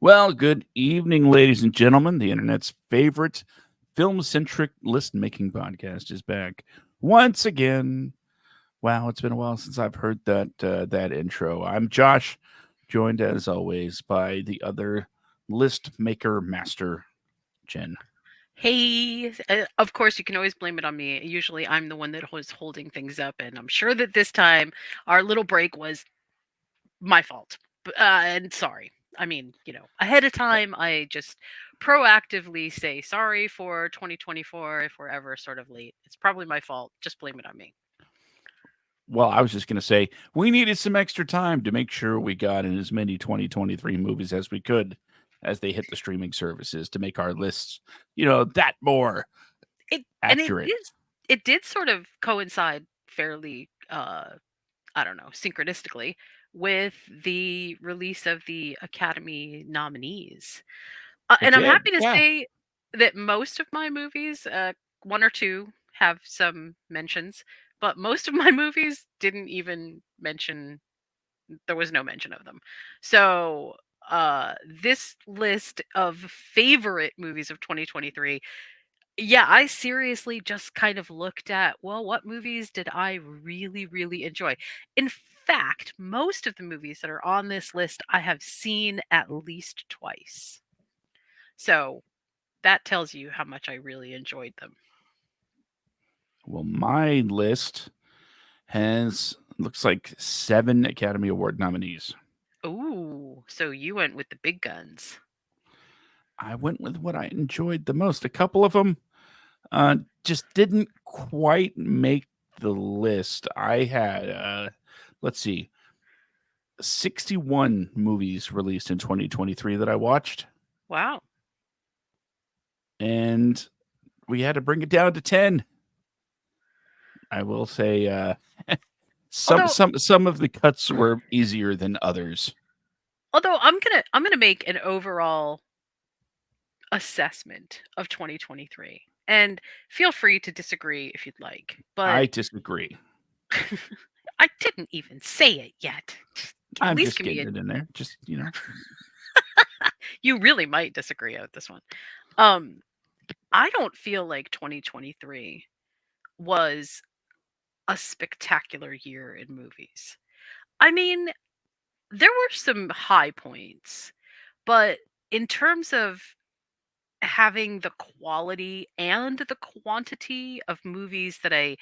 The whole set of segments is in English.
Well, good evening, ladies and gentlemen. The internet's favorite film-centric list-making podcast is back once again. Wow, it's been a while since I've heard that intro. I'm Josh, joined as always by the other list maker master, Jen. Hey, of course, you can always blame it on me. Usually, I'm the one that was holding things up, and I'm sure that this time our little break was my fault. And sorry. I mean, ahead of time, I just proactively say sorry for 2024 if we're ever sort of late. It's probably my fault. Just blame it on me. Well, I was just going to say we needed some extra time to make sure we got in as many 2023 movies as we could as they hit the streaming services to make our lists, that more It and it accurate. is it did sort of coincide fairly I don't know, synchronistically with the release of the Academy nominees. It And I'm did. happy to Yeah. say that most of my movies, one or two have some mentions, but most of my movies didn't even mention, there was no mention of them. So, this list of favorite movies of 2023, yeah, I seriously just kind of looked at, well, what movies did I really, really enjoy? In fact, most of the movies that are on this list I have seen at least twice. So that tells you how much I really enjoyed them. Well, my list has looks like 7 Academy Award nominees. Ooh, so you went with the big guns. I went with what I enjoyed the most. A couple of them just didn't quite make the list. I had, let's see, 61 movies released in 2023 that I watched, Wow. and we had to bring it down to 10. I will say, some Although some some of the cuts were easier than others. although I'm gonna make an overall assessment of 2023. And feel free to disagree if you'd like. But I disagree. I didn't even say it yet. At I'm least just give me getting a it in there. Just you really might disagree with this one. Um I don't feel like 2023 was a spectacular year in movies. I mean, there were some high points, but in terms of having the quality and the quantity of movies that I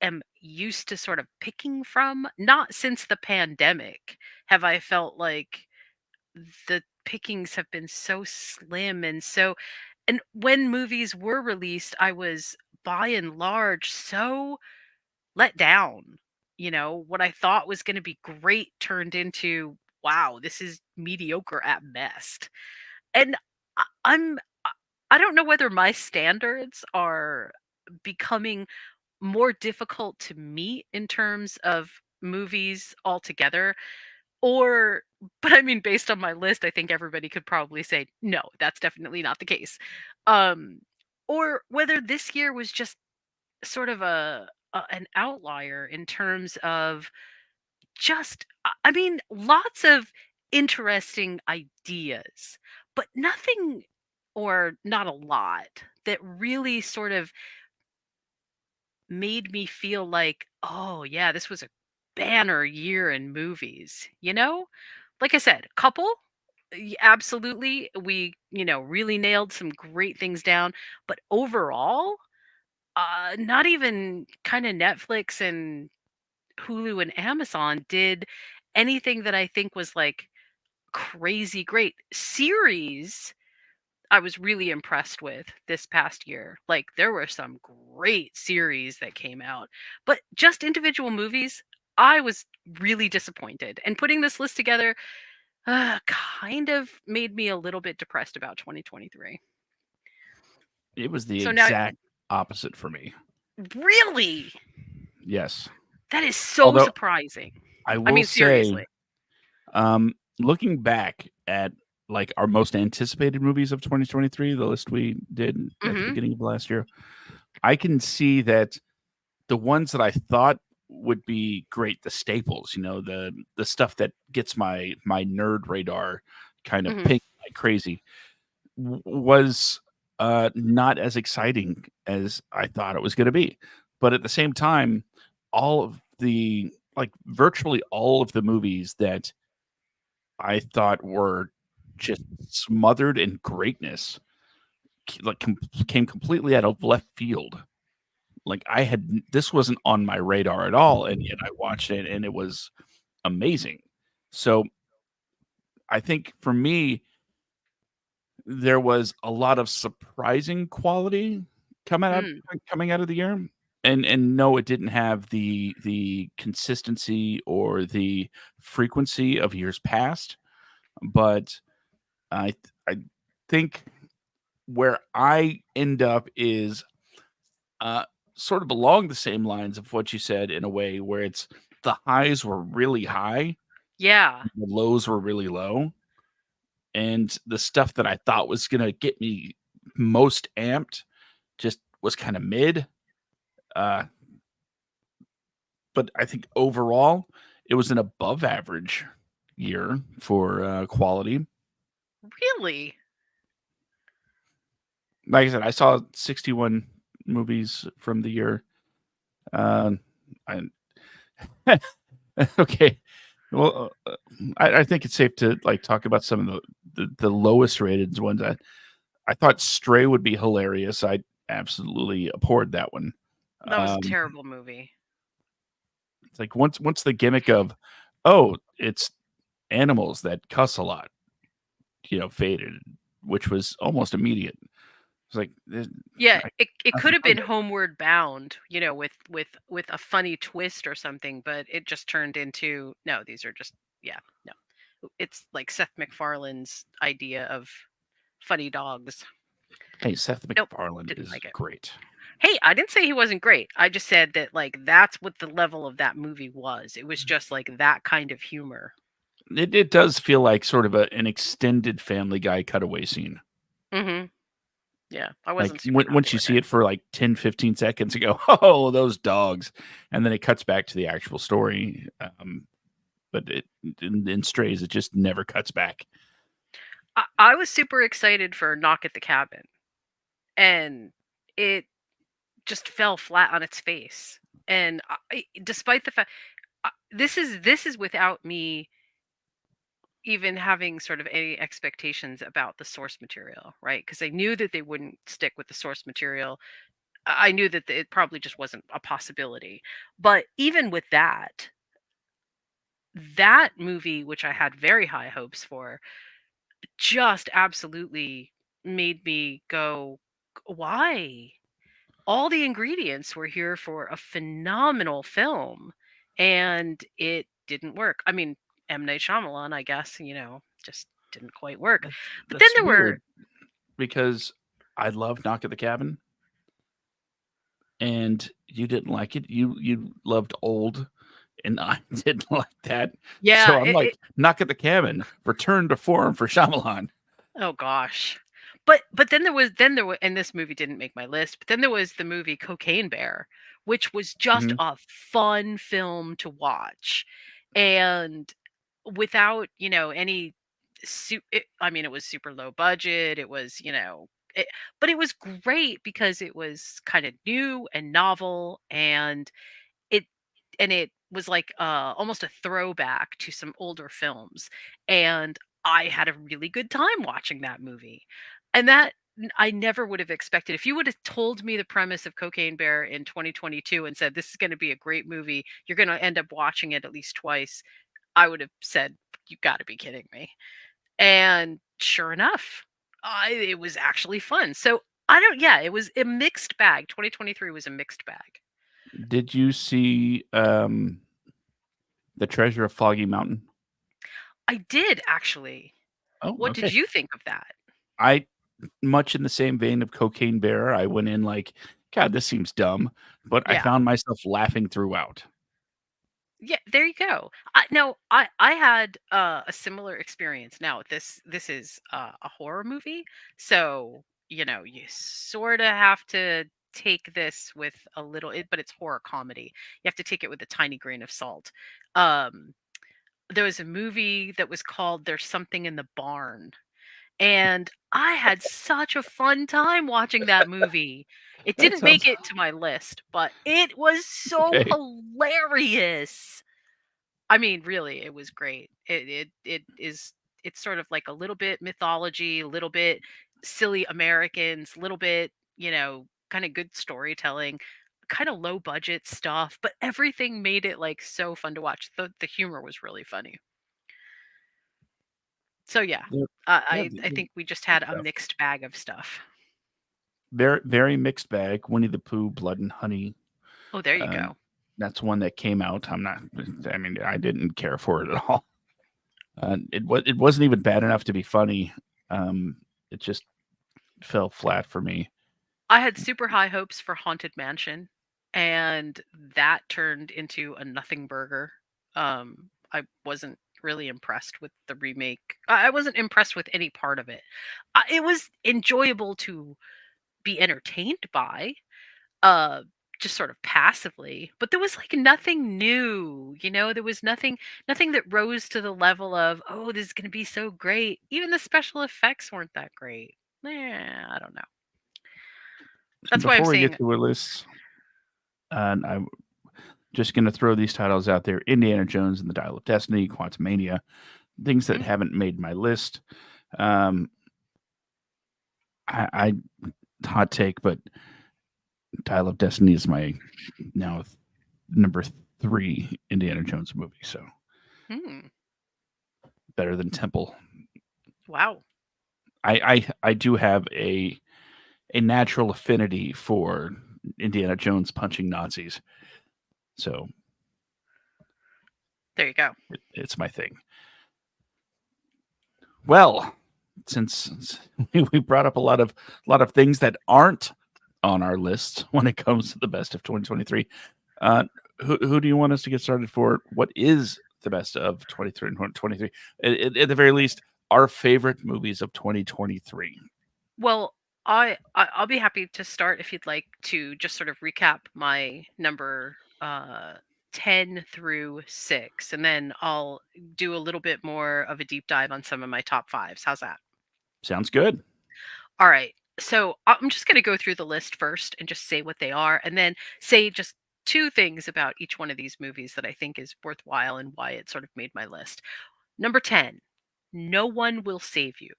am used to sort of picking from, not since the pandemic have I felt like the pickings have been so slim and when movies were released, I was by and large so let down. What I thought was going to be great turned into, wow, this is mediocre at best. And I'm I don't know whether my standards are becoming more difficult to meet in terms of movies altogether, or but I mean, based on my list, I think everybody could probably say no, that's definitely not the case. um or whether this year was just sort of an outlier in terms of just I mean, lots of interesting ideas, but nothing, or not a lot, that really sort of made me feel like, "Oh, yeah, this was a banner year in movies," you know? Like I said, couple, absolutely, we, really nailed some great things down, but overall, not even kinda Netflix and Hulu and Amazon did anything that I think was, like, crazy great. Series, I was really impressed with this past year. Like, there were some great series that came out, but just individual movies, I was really disappointed. And putting this list together, kind of made me a little bit depressed about 2023. it was the So now, exact opposite for me. really, Yes. that is so Although surprising. I I will mean, say, seriously. looking back at like our most anticipated movies of 2023, the list we did at the Hmm. beginning of last year, I can see that the ones that I thought would be great, the staples, the stuff that gets my nerd radar kind of Hmm. ping like crazy, was not as exciting as I thought it was going to be. But at the same time, all of the like virtually all of the movies that I thought were just smothered in greatness like came completely out of left field. Like this wasn't on my radar at all, and yet I watched it and it was amazing. So I think for me, there was a lot of surprising quality coming out Mm, coming out of the year. And no, it didn't have the consistency or the frequency of years past, but I think where I end up is uh, sort of along the same lines of what you said in a way where it's the highs were really high, yeah. the lows were really low, and the stuff that I thought was gonna get me most amped just was kind of mid. Uh, but I think overall it was an above average year for quality. Really? Like I said, I saw 61 movies from the year. Uh, I, okay. Well, I think it's safe to like talk about some of the lowest rated ones. I thought Stray would be hilarious. I absolutely abhorred that one. That was a Um, terrible movie. it's like once the gimmick of, oh, it's animals that cuss a lot, faded, which was almost immediate. It's like Yeah, I, it I've could have heard been that. Homeward Bound, with a funny twist or something, but it just turned into no, these are just yeah, no. It's like Seth MacFarlane's idea of funny dogs. Hey, Seth Nope, MacFarlane didn't is like it. great. Hey, I didn't say he wasn't great. I just said that like that's what the level of that movie was. It was just like that kind of humor. It does feel like sort of an extended Family Guy cutaway scene. Mhm. Yeah, I Like wasn't super happy once you with see it. it for like 10, 15 seconds, you go, "Oh, those dogs," and then it cuts back to the actual story. But in Strays, it just never cuts back. I was super excited for Knock at the Cabin, and it just fell flat on its face. And despite the fact this is without me even having sort of any expectations about the source material, right? Because I knew that they wouldn't stick with the source material. I knew that it probably just wasn't a possibility. But even with that, that movie, which I had very high hopes for, just absolutely made me go, why? All the ingredients were here for a phenomenal film, and it didn't work. I mean, M. Night Shyamalan, I guess, just didn't quite work. But then That's there were weird because I love Knock at the Cabin, and you didn't like it. You loved Old, and I didn't like that. yeah, So I'm like, Knock at the Cabin, return to form for Shyamalan. oh gosh. But then there was and this movie didn't make my list, but then there was the movie Cocaine Bear, which was just Mhm. a fun film to watch. And without, any I mean it was super low budget, it was, but it was great because it was kind of new and novel, it it was like almost a throwback to some older films, and I had a really good time watching that movie. And I never would have expected. If you would have told me the premise of Cocaine Bear in 2022 and said this is going to be a great movie, you're going to end up watching it at least twice, I would have said you got to be kidding me. And sure enough, it was actually fun. So I don't yeah, it was a mixed bag. 2023 was a mixed bag. Did you see The Treasure of Foggy Mountain? I did actually. Oh, What did okay. you think of that? I much in the same vein of Cocaine Bear, I went in like, God, this seems dumb, but I Yeah. found myself laughing throughout. Yeah, there you go. I had a similar experience. Now this is a horror movie, so you sort of have to take this with a little, but it's horror comedy. You have to take it with a tiny grain of salt. Um, there was a movie that was called "There's Something in the Barn," and I had such a fun time watching that movie. It That didn't make sounds it to my list, but it was so okay. hilarious. I mean, really, it was great. It's sort of like a little bit mythology, a little bit silly Americans, a little bit, kind of good storytelling, kind of low budget stuff, but everything made it like so fun to watch. The humor was really funny. So yeah, Yeah, yeah, I think we just good had a stuff. mixed bag of stuff. Very, very mixed bag. Winnie the Pooh, Blood and Honey. Oh, there you Um, go. that's one that came out. I'm not. I mean, I didn't care for it at all. It wasn't even bad enough to be funny. It just fell flat for me. I had super high hopes for Haunted Mansion, and that turned into a nothing burger. I wasn't really impressed with the remake. I wasn't impressed with any part of it. It was enjoyable to be entertained by, uh, just sort of passively, but there was like nothing new. There was nothing that rose to the level of, oh, this is going to be so great. Even the special effects weren't that great. I don't know. That's why I'm Before we get saying, to a list, and I'm just going to throw these titles out there: Indiana Jones and the Dial of Destiny, Quantumania, things that mm, haven't made my list. Um, I hot take, but Dial of Destiny is my now number three Indiana Jones movie. So hmm. better than Temple. Wow. I do have a natural affinity for Indiana Jones punching Nazis. So There you go. it's my thing. Well, since we brought up a lot of things that aren't on our list when it comes to the best of 2023, uh, who do you want us to get started for? What is the best of 23 and 23? At the very least, our favorite movies of 2023. Well, I'll be happy to start if you'd like to just sort of recap my number 10 through 6, and then I'll do a little bit more of a deep dive on some of my top fives. How's that? Sounds good. All right. So I'm just going to go through the list first and just say what they are, and then say just two things about each one of these movies that I think is worthwhile and why it sort of made my list. Number 10, No One Will Save You.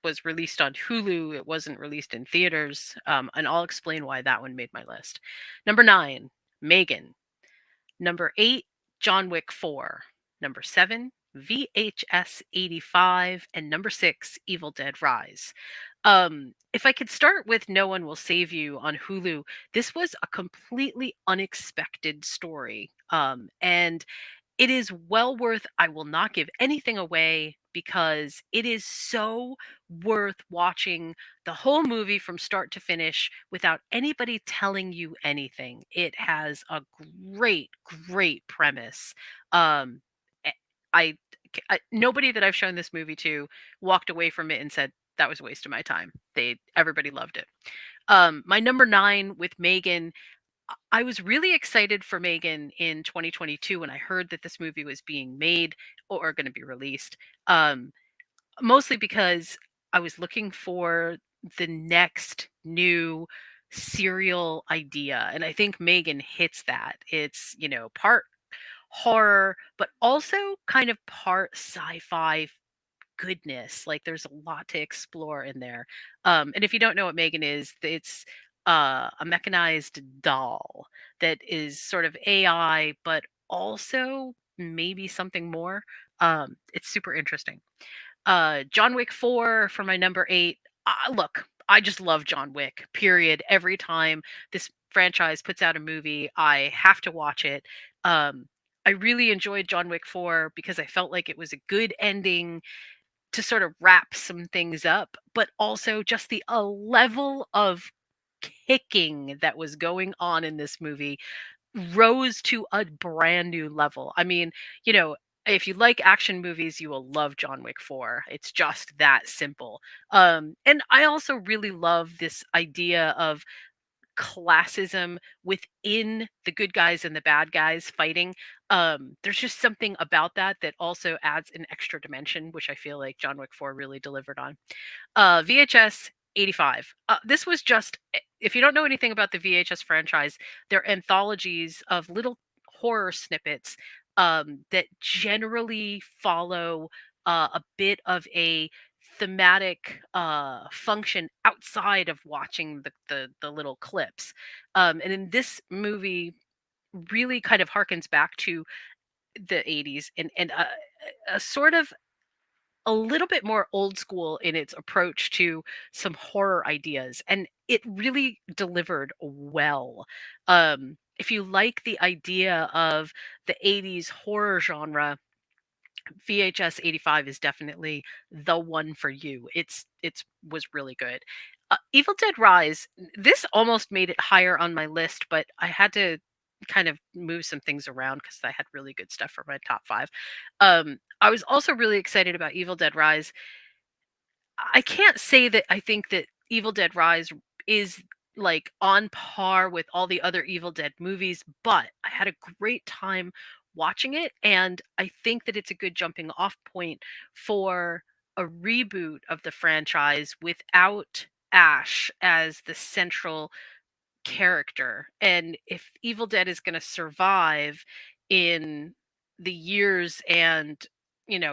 Was released on Hulu. It wasn't released in theaters, and I'll explain why that one made my list. Number 9, Megan. Number 8, John Wick 4. Number 7, VHS 85. And number 6, Evil Dead Rise. If I could start with No One Will Save You on Hulu, this was a completely unexpected story. And it is well worth, I will not give anything away because it is so worth watching the whole movie from start to finish without anybody telling you anything. It has a great, great premise. Um, eh, nobody that I've shown this movie to walked away from it and said that was a waste of my time. Everybody loved it. My number 9 with Megan, I was really excited for Megan in 2022 when I heard that this movie was being made or going to be released. Um, Mostly because I was looking for the next new serial idea, and I think Megan hits that. It's, part horror, but also kind of part sci-fi goodness. Like there's a lot to explore in there. And if you don't know what Megan is, it's a mechanized doll that is sort of AI, but also maybe something more. It's super interesting. John Wick 4 for my number 8. Look, I just love John Wick, period. Every time this franchise puts out a movie, I have to watch it. Um, I really enjoyed John Wick 4 because I felt like it was a good ending to sort of wrap some things up, but also just the a level of kicking that was going on in this movie rose to a brand new level. I mean, you know, if you like action movies, you will love John Wick 4. It's just that simple. And I also really love this idea of classism within the good guys and the bad guys fighting. There's just something about that that also adds an extra dimension, which I feel like John Wick 4 really delivered on. VHS 85. This was just, if you don't know anything about the VHS franchise, they're anthologies of little horror snippets that generally follow a bit of a thematic function outside of watching the little clips. And in this movie, really kind of harkens back to the 80s and a sort of a little bit more old school in its approach to some horror ideas, and it really delivered well. If you like the idea of the 80s horror genre, VHS 85 is definitely the one for you. It's was really good. Evil Dead Rise, this almost made it higher on my list, but I had to kind of move some things around because I had really good stuff for my top 5. I was also really excited about Evil Dead Rise. I can't say that I think that Evil Dead Rise is like on par with all the other Evil Dead movies, but I had a great time watching it, and I think that it's a good jumping off point for a reboot of the franchise without Ash as the central character. And if Evil Dead is going to survive in the years and,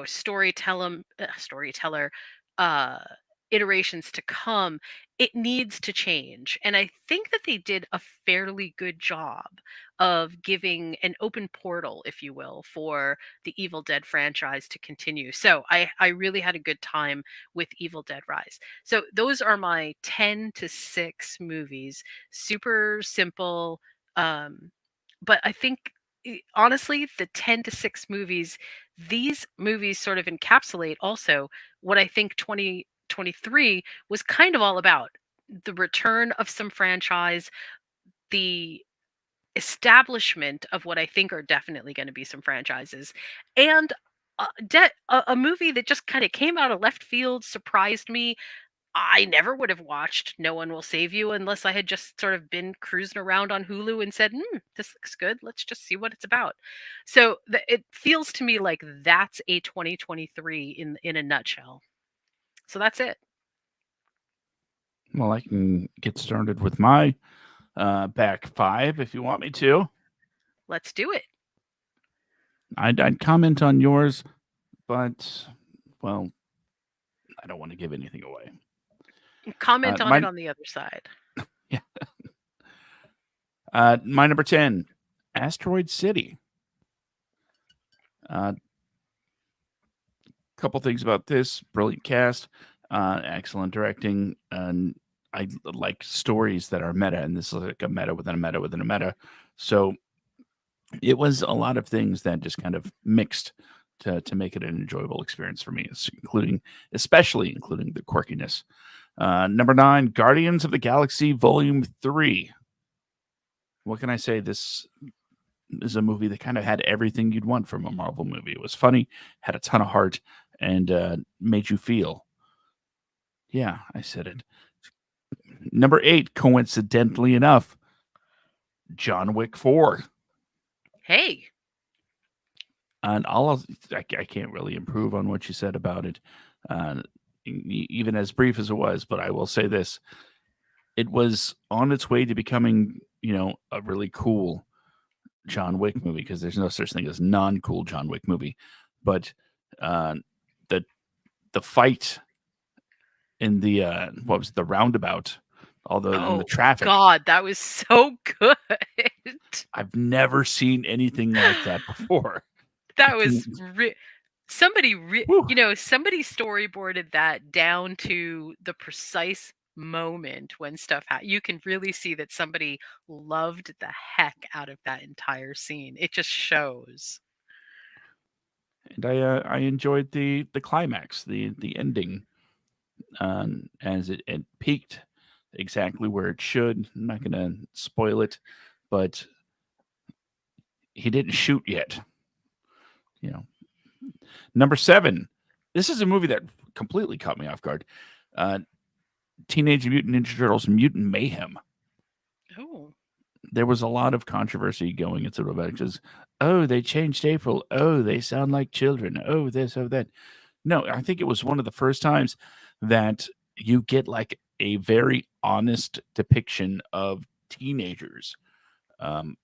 storyteller uh iterations to come, it needs to change. And I think that they did a fairly good job of giving an open portal, if you will, for the Evil Dead franchise to continue. So I really had a good time with Evil Dead Rise. So those are my 10 to 6 movies. Super simple. But I think, honestly, the 10 to 6 movies, these movies sort of encapsulate also what I think 2023 was kind of all about: the return of some franchise, the establishment of what I think are definitely going to be some franchises, and a movie that just kind of came out of left field, surprised me. I never would have watched No One Will Save You unless I had just sort of been cruising around on Hulu and said, this looks good. Let's just see what it's about. So it feels to me like that's a 2023 in a nutshell. So that's it. Well, I can get started with my back 5 if you want me to. Let's do it. I'd comment on yours, but, well, I don't want to give anything away. Comment on it My on the other side. yeah. My number 10, Asteroid City. Couple things about this: brilliant cast, excellent directing, and I like stories that are meta, and this is like a meta within a meta within a meta. So it was a lot of things that just kind of mixed to make it an enjoyable experience for me, especially including the quirkiness. Number 9, Guardians of the Galaxy Volume 3. What can I say? This is a movie that kind of had everything you'd want from a Marvel movie. It was funny, had a ton of heart, and made you feel. Yeah, I said it. Number 8, coincidentally enough, John Wick 4. Hey, And I can't really improve on what you said about it, even as brief as it was. But I will say this: it was on its way to becoming, a really cool John Wick movie, because there's no such thing as non-cool John Wick movie. But uh, the the fight in the what was it, the roundabout, in the oh traffic. God, that was so good. I've never seen anything like that before. That was somebody Whew. somebody storyboarded that down to the precise moment when stuff you can really see that somebody loved the heck out of that entire scene. It just shows. And I enjoyed the climax, the ending, as it peaked exactly where it should. I'm not going to spoil it, but he didn't shoot yet. You know, number 7. This is a movie that completely caught me off guard. Teenage Mutant Ninja Turtles: Mutant Mayhem. Oh, there was a lot of controversy going into it about it because, oh, they changed April. Oh, they sound like children. Oh, this, oh, that. No, I think it was one of the first times that you get like a very honest depiction of teenagers, um,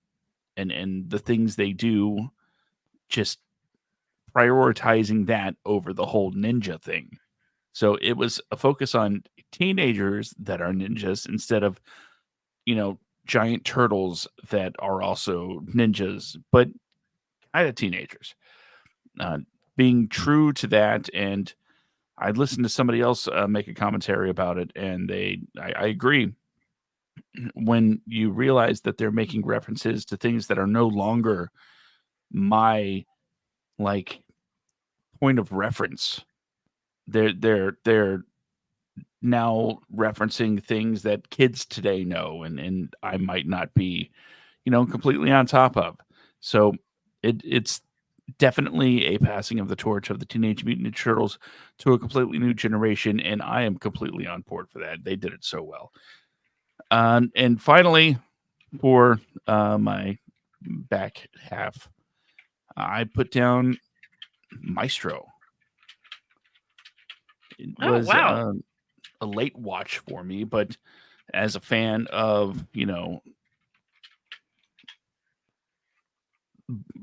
and the things they do, just prioritizing that over the whole ninja thing. So it was a focus on teenagers that are ninjas instead of, you know, giant turtles that are also ninjas, but kind of teenagers. Uh, Being true to that, and I listened to somebody else make a commentary about it, and I agree. When you realize that they're making references to things that are no longer my like point of reference, they're now referencing things that kids today know, and I might not be, completely on top of. So it's definitely a passing of the torch of the Teenage Mutant Ninja Turtles to a completely new generation, and I am completely on board for that. They did it so well. And finally, for my back half, I put down Maestro. It Oh, was wow. a late watch for me, but as a fan of,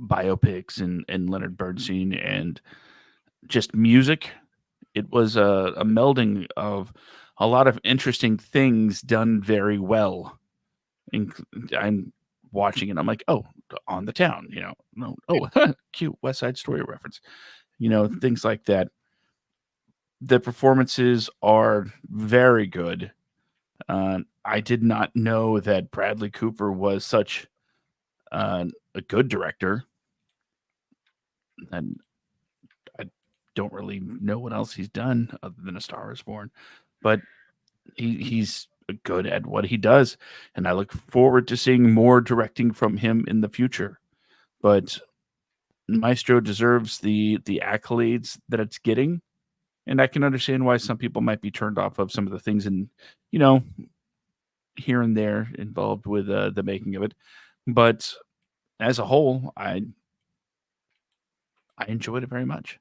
biopics and Leonard Bernstein and just music, it was a melding of a lot of interesting things done very well. I'm watching it, I'm like, oh, on the town, no, oh, cute West Side Story reference, things like that. The performances are very good. I did not know that Bradley Cooper was such a good director, and I don't really know what else he's done other than A Star Is Born, but he's good at what he does, and I look forward to seeing more directing from him in the future. But Maestro deserves the accolades that it's getting, and I can understand why some people might be turned off of some of the things and you know here and there involved with the making of it. But as a whole, I enjoyed it very much.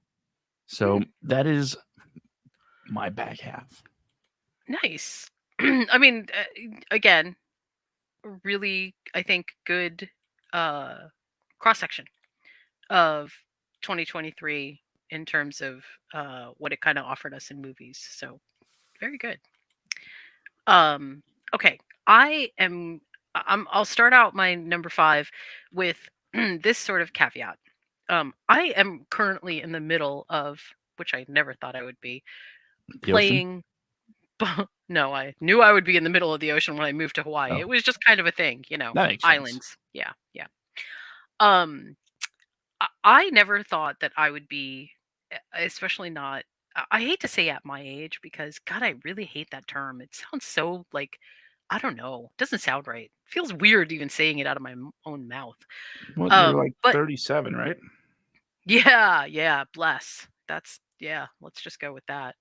So Hmm, that is my back half. nice. I mean, again, really, I think good uh, cross section of 2023 in terms of what it kind of offered us in movies. So very good. Um, okay, I'll start out my number five with this sort of caveat. I am currently in the middle of, which I never thought I would be, The ocean. playing. No, I knew I would be in the middle of the ocean when I moved to Hawaii. Oh, It was just kind of a thing, that makes sense. islands. Yeah, yeah. Um, I never thought that I would be, especially not. I hate to say at my age because God, I really hate that term. It sounds so like, I don't know. It doesn't sound right. It feels weird even saying it out of my own mouth. Well, you're like But 37, right? yeah, yeah, bless. That's yeah. Let's just go with that.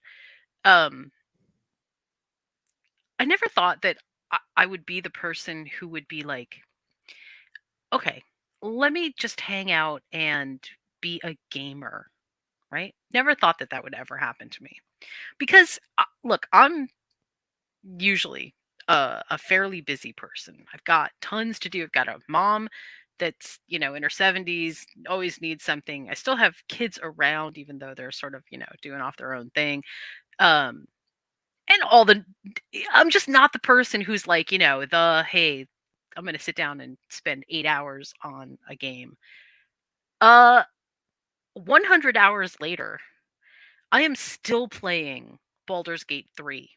Um, I never thought that I would be the person who would be like, okay, let me just hang out and be a gamer, right? Never thought that that would ever happen to me. Because look, I'm usually a fairly busy person. I've got tons to do. I've got a mom that's, in her 70s, always needs something. I still have kids around, even though they're sort of, doing off their own thing. Um, and I'm just not the person who's like, hey, I'm going to sit down and spend 8 hours on a game. Uh, 100 hours later, I am still playing Baldur's Gate 3.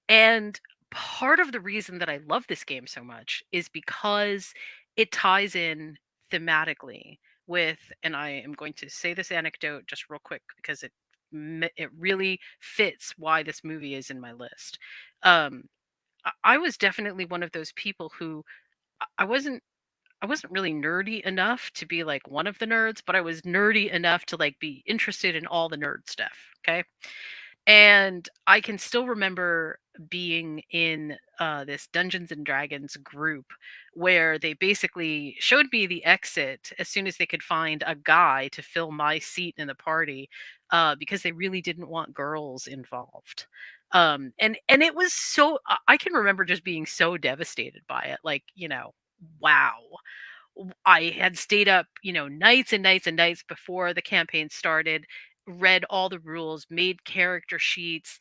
And part of the reason that I love this game so much is because it ties in thematically with, and I am going to say this anecdote just real quick because it really fits why this movie is in my list. Um, I was definitely one of those people who I wasn't I wasn't really nerdy enough to be like one of the nerds, but I was nerdy enough to like be interested in all the nerd stuff. Okay. And I can still remember being in this Dungeons and Dragons group where they basically showed me the exit as soon as they could find a guy to fill my seat in the party, because they really didn't want girls involved. And it was so I can remember just being so devastated by it. Like, wow. I had stayed up, nights and nights and nights before the campaign started, read all the rules, made character sheets,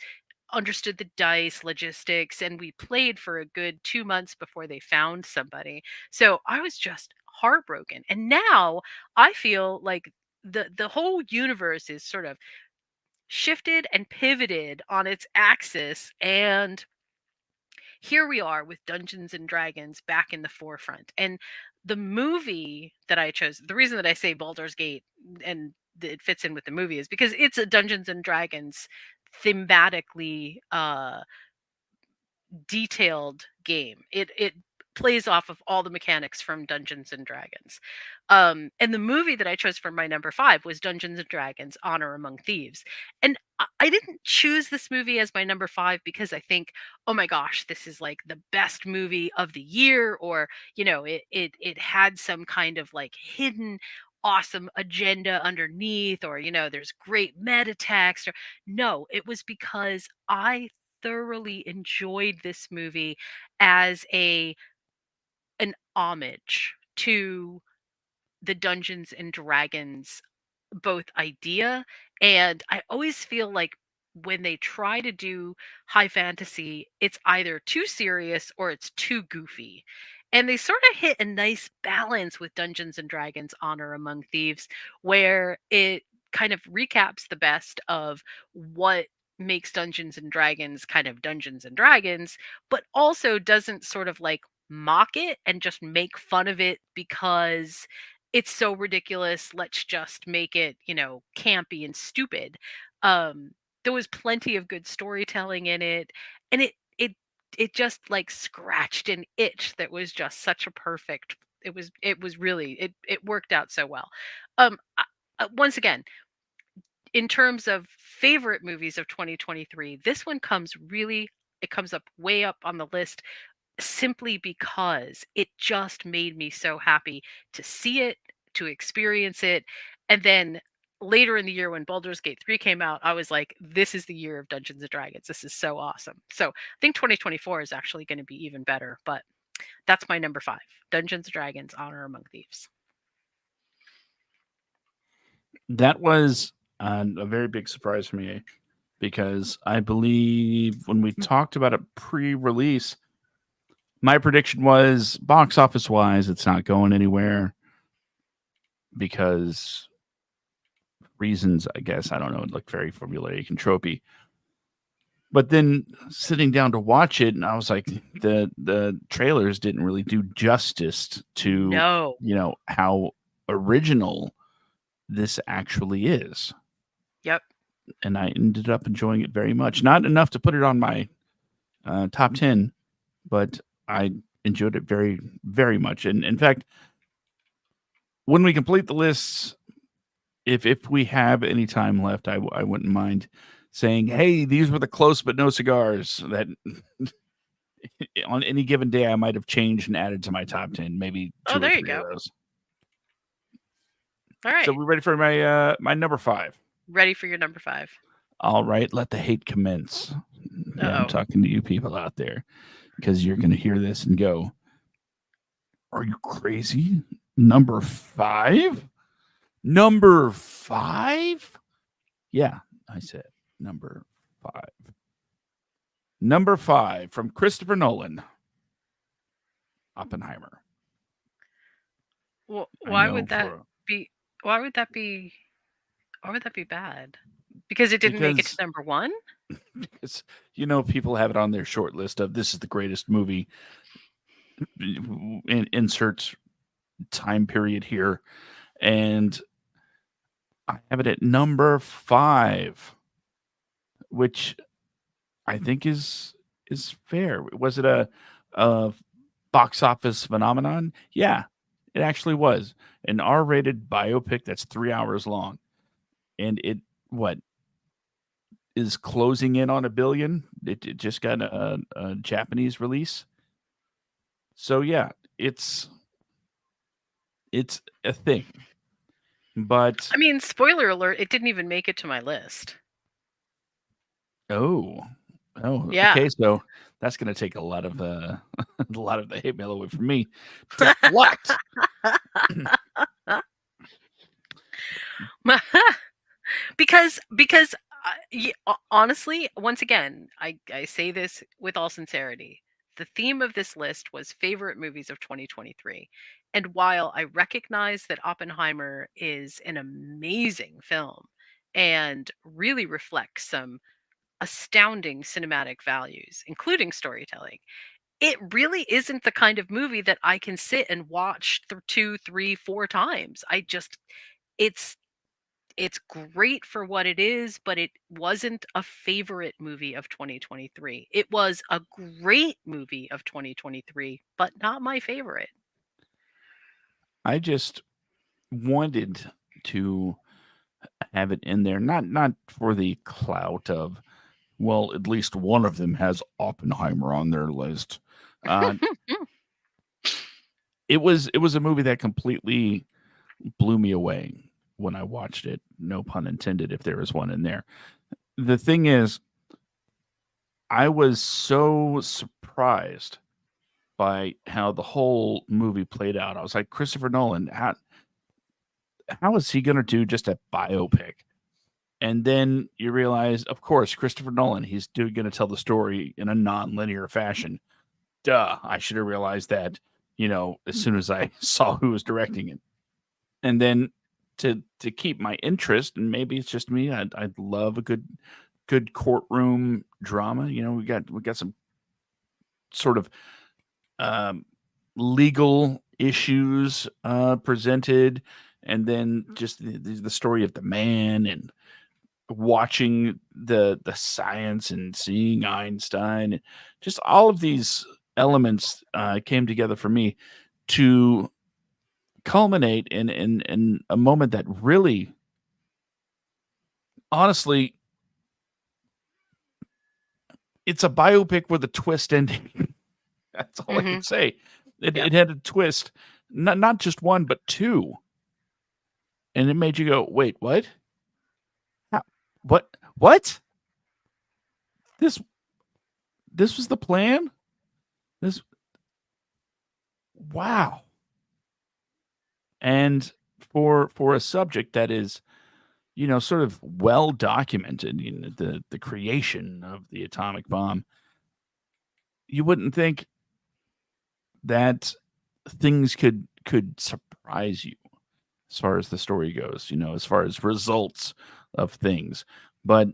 understood the dice logistics, and we played for a good 2 months before they found somebody. So I was just heartbroken. And now I feel like the whole universe is sort of shifted and pivoted on its axis, and here we are with Dungeons and Dragons back in the forefront. And the movie that I chose, the reason that I say Baldur's Gate and it fits in with the movie is because it's a Dungeons and Dragons thematically detailed game. It plays off of all the mechanics from Dungeons and Dragons. And the movie that I chose for my number 5 was Dungeons and Dragons: Honor Among Thieves. And I didn't choose this movie as my number 5 because I think, oh my gosh, this is like the best movie of the year, or it had some kind of like hidden awesome agenda underneath, or there's great meta text. Or no, it was because I thoroughly enjoyed this movie as a an homage to the Dungeons and Dragons both idea, and I always feel like when they try to do high fantasy, it's either too serious or it's too goofy. And they sort of hit a nice balance with Dungeons and Dragons: Honor Among Thieves, where it kind of recaps the best of what makes Dungeons and Dragons kind of Dungeons and Dragons, but also doesn't sort of like mock it and just make fun of it because it's so ridiculous. Let's just make it, campy and stupid. Um, there was plenty of good storytelling in it, and it just like scratched an itch that was just such a perfect. It was really it worked out so well. Once again, in terms of favorite movies of 2023, this one it comes up way up on the list simply because it just made me so happy to see it, to experience it. And then later in the year when Baldur's Gate 3 came out, I was like, this is the year of Dungeons and Dragons. This is so awesome. So I think 2024 is actually going to be even better, but that's my number 5, Dungeons and Dragons: Honor Among Thieves. That was a very big surprise for me because I believe when we talked about it pre-release, my prediction was box office wise, it's not going anywhere because reasons, I guess. I don't know, like very formulaic and tropey. But then sitting down to watch it, and I was like, the trailers didn't really do justice to No. how original this actually is. Yep. And I ended up enjoying it very much. Not enough to put it on my top 10, but I enjoyed it very, very much. And in fact, when we complete the lists, if we have any time left, I wouldn't mind saying, hey, these were the close but no cigars that on any given day I might have changed and added to my top 10, maybe Oh, two or there you three of go. those. All right. So we're ready for my number 5. Ready for your number 5. All right, let the hate commence. Yeah, I'm Uh-oh. talking to you people out there because you're going to hear this and go, are you crazy? Number 5? Number 5? Yeah, I said number 5. Number 5 from Christopher Nolan, Oppenheimer. Well, I know for be why would that be why would that be bad? Because it didn't make it to because number 1? because people have it on their short list of this is the greatest movie. Insert time period here, and I have it at number 5, which I think is fair. Was it a box office phenomenon? Yeah, it actually was an R-rated biopic that's 3 hours long, and it what is closing in on a billion. It just got a Japanese release. So yeah, it's it's a thing. But I mean, spoiler alert, it didn't even make it to my list. oh, oh, Yeah. okay. So that's gonna take a lot of a lot of the hate mail away from me. Deflect. because honestly, once again, I say this with all sincerity. The theme of this list was favorite movies of 2023. And while I recognize that Oppenheimer is an amazing film and really reflects some astounding cinematic values, including storytelling, it really isn't the kind of movie that I can sit and watch two, three, four times. It's it's great for what it is, but it wasn't a favorite movie of 2023. It was a great movie of 2023, but not my favorite. I just wanted to have it in there, not for the clout of, well, at least one of them has Oppenheimer on their list. Uh, it was a movie that completely blew me away when I watched it. No pun intended, if there was one in there. The thing is, I was so surprised by how the whole movie played out. I was like, Christopher Nolan, how is he going to do just a biopic? And then you realize, of course, Christopher Nolan, he's going to tell the story in a non-linear fashion. Duh, I should have realized that, as soon as I saw who was directing it. And then to keep my interest, and maybe it's just me, I love a good courtroom drama. We got some sort of um, legal issues presented, and then just the story of the man, and watching the science and seeing Einstein, just all of these elements came together for me to culminate in a moment that really, honestly, it's a biopic with a twist ending. That's all I Hmm. can say. It, Yep. it had a twist, not just one but two, and it made you go, "Wait, what? How, what? What? This this was the plan? This wow!" And for a subject that is, sort of well documented, the creation of the atomic bomb, you wouldn't think that things could surprise you as far as the story goes, as far as results of things. But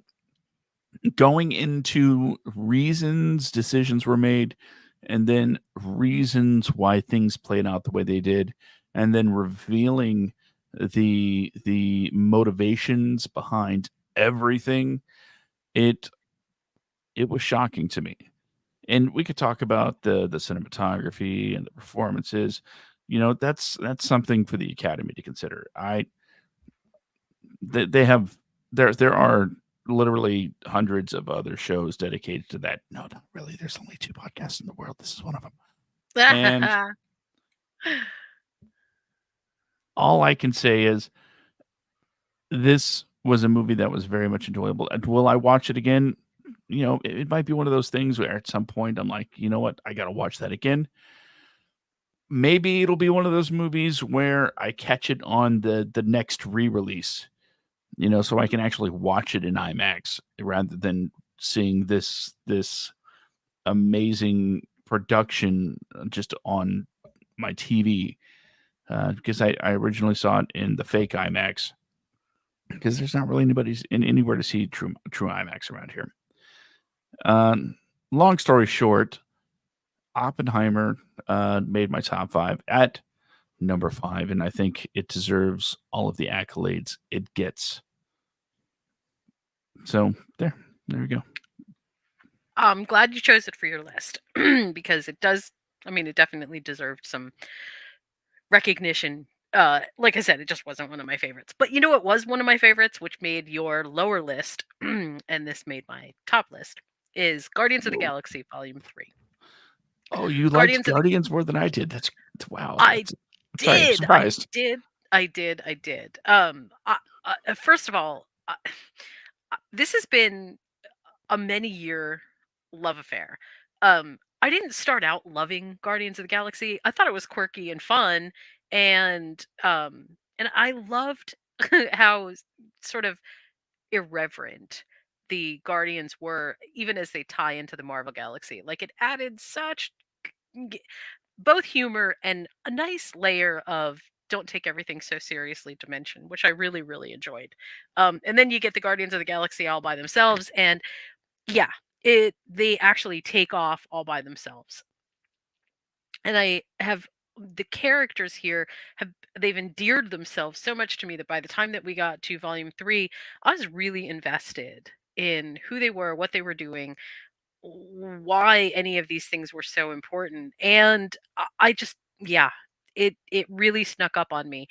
going into reasons decisions were made, and then reasons why things played out the way they did, and then revealing the motivations behind everything, it it was shocking to me. And we could talk about the cinematography and the performances. That's something for the Academy to consider. They have, there are literally hundreds of other shows dedicated to that. No, not really. There's only two podcasts in the world. This is one of them. And all I can say is this was a movie that was very much enjoyable. And will I watch it again? It might be one of those things where at some point I'm like, you know what, I got to watch that again. Maybe it'll be one of those movies where I catch it on the next re-release, so I can actually watch it in IMAX rather than seeing this amazing production just on my TV. Because I originally saw it in the fake IMAX, because there's not really anybody's in anywhere to see true IMAX around here. Long story short, Oppenheimer made my top five at number five, and I think it deserves all of the accolades it gets. So there we go. I'm glad you chose it for your list because it does. I mean, it definitely deserved some recognition Like I said, it just wasn't one of my favorites. But you know what was one of my favorites, which made your lower list, and this made my top list, is Guardians of the Oh, Galaxy Volume 3. oh, you liked Guardians of the Guardians more than I did. That's wow. I That's sorry. I'm did. I surprised. did. I did. I did. First of all, this has been a many year love affair. I didn't start out loving Guardians of the Galaxy. I thought it was quirky and fun, and I loved how sort of irreverent the Guardians were, even as they tie into the Marvel Galaxy. Like it added such both humor and a nice layer of don't take everything so seriously dimension, which I really, really enjoyed. And then you get the Guardians of the Galaxy all by themselves, and yeah, they actually take off all by themselves. And I have the characters here have they've endeared themselves so much to me that by the time that we got to volume 3, I was really invested in who they were, what they were doing, why any of these things were so important. And I just yeah, it really snuck up on me.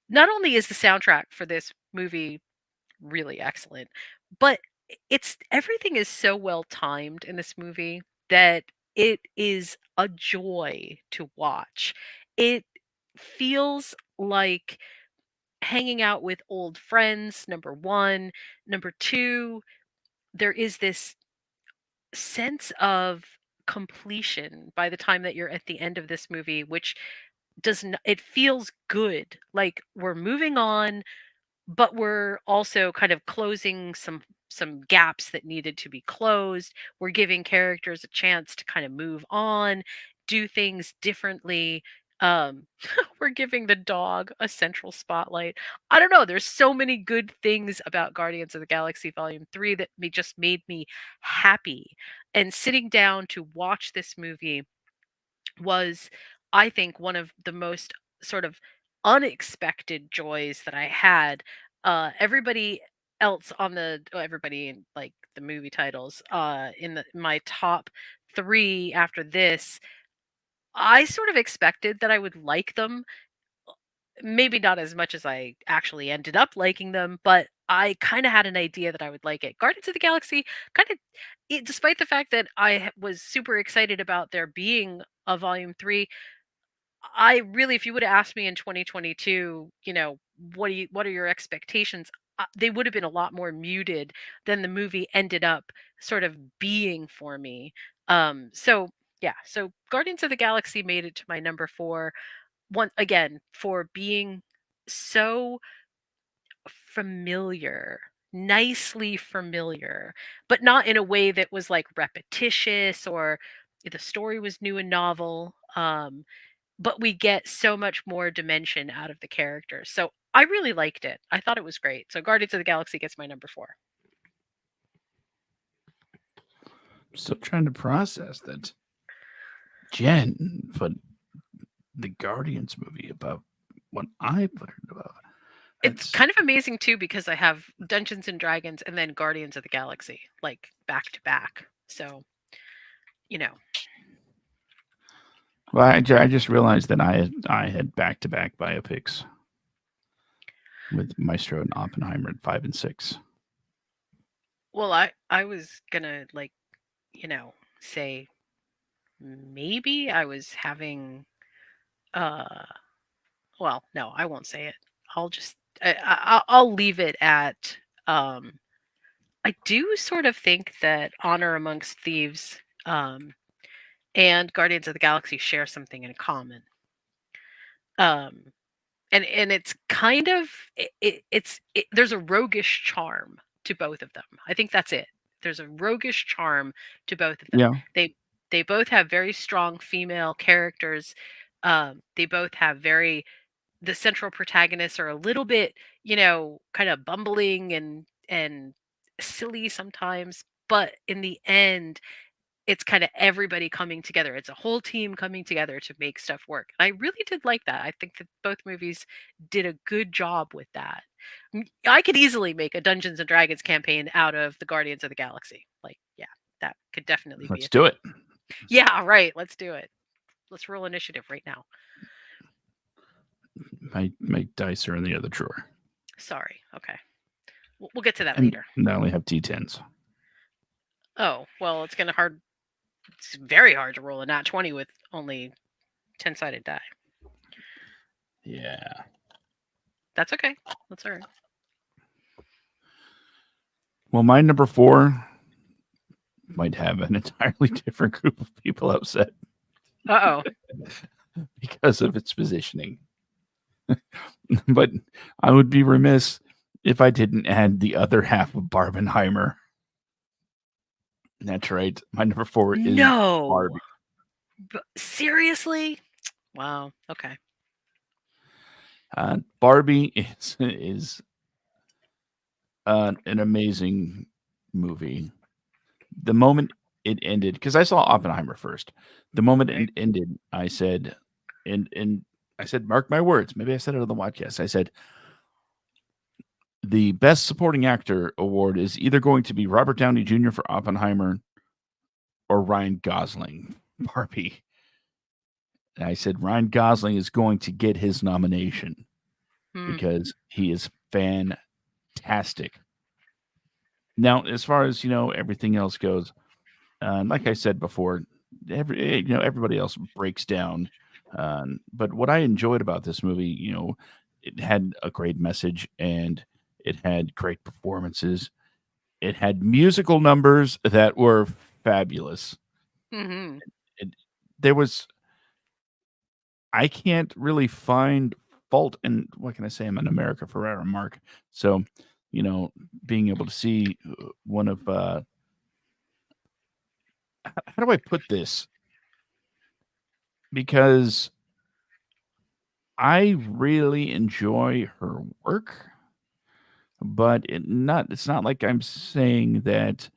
Not only is the soundtrack for this movie really excellent, but it's everything is so well timed in this movie that it is a joy to watch. It feels like hanging out with old friends, number 1. Number 2, there is this sense of completion by the time that you're at the end of this movie, which does not it feels good. Like we're moving on, but we're also kind of closing some gaps that needed to be closed. We're giving characters a chance to kind of move on, do things differently. Um, we're giving the dog a central spotlight. I don't know. There's so many good things about Guardians of the Galaxy Volume 3 that just made me happy. And sitting down to watch this movie was, I think, one of the most sort of unexpected joys that I had. Everybody else on everybody in like the movie titles, in my top 3 after this, I sort of expected that I would like them. Maybe not as much as I actually ended up liking them, but I kind of had an idea that I would like it. Guardians of the Galaxy kind of, despite the fact that was super excited about there being a volume 3, I really, if you would have asked me in 2022, what are your expectations? They would have been a lot more muted than the movie ended up sort of being for me. So yeah, so Guardians of the Galaxy made it to my number 4. One again for being so familiar, nicely familiar, but not in a way that was like repetitious or the story was new and novel. But we get so much more dimension out of the characters. So I really liked it. I thought it was great. So Guardians of the Galaxy gets my number 4. I'm still trying to process that Jen put the Guardians movie above what I put it above. It's It's kind of amazing too because I have Dungeons and Dragons and then Guardians of the Galaxy like back to back. So, you know, well, I just realized that I had back to back biopics with Maestro and Oppenheimer at 5 and 6. well I was going to like, say maybe I was having uh well, no, I won't say it. I'll just I'll leave it at I do sort of think that Honor Amongst Thieves and Guardians of the Galaxy share something in common. Um, and it's kind of there's a roguish charm to both of them. I think that's it. There's a roguish charm to both of them. Yeah, They both have very strong female characters. They both have very the central protagonists are a little bit, kind of bumbling and silly sometimes, but in the end, it's kind of everybody coming together. It's a whole team coming together to make stuff work. I really did like that. I think that both movies did a good job with that. I could easily make a Dungeons and Dragons campaign out of the Guardians of the Galaxy. Like, yeah, that could definitely be let's a do thing. it. Yeah, right. Let's do it. Let's roll initiative right now. My dice are in the other drawer, Sorry. Okay. We'll get to that and later. I only have D10s. Oh, well, it's very hard to roll a nat 20 with only 10-sided die. Yeah. That's okay. That's all right. Well, my number 4 might have an entirely different group of people upset Uh-oh. because of its positioning. But I would be remiss if I didn't add the other half of Barbenheimer. That's right. My number 4 is No. Barbie. Seriously? Wow. Okay. Barbie is an amazing movie. The moment it ended, because I saw Oppenheimer first. The moment Right. it ended, I said, and I said, mark my words. Maybe I said it on the podcast. I said, the best supporting actor award is either going to be Robert Downey Jr. for Oppenheimer or Ryan Gosling, Barbie. And I said Ryan Gosling is going to get his nomination Hmm. because he is fantastic. Now, as far as everything else goes, like I said before, everybody else breaks down. But what I enjoyed about this movie, it had a great message and it had great performances. It had musical numbers that were fabulous. Mm-hmm. It, there was I can't really find fault, and what can I say? I'm an America Ferrera mark, so you know, being able to see one of how do I put this? Because I really enjoy her work, but it's not like I'm saying that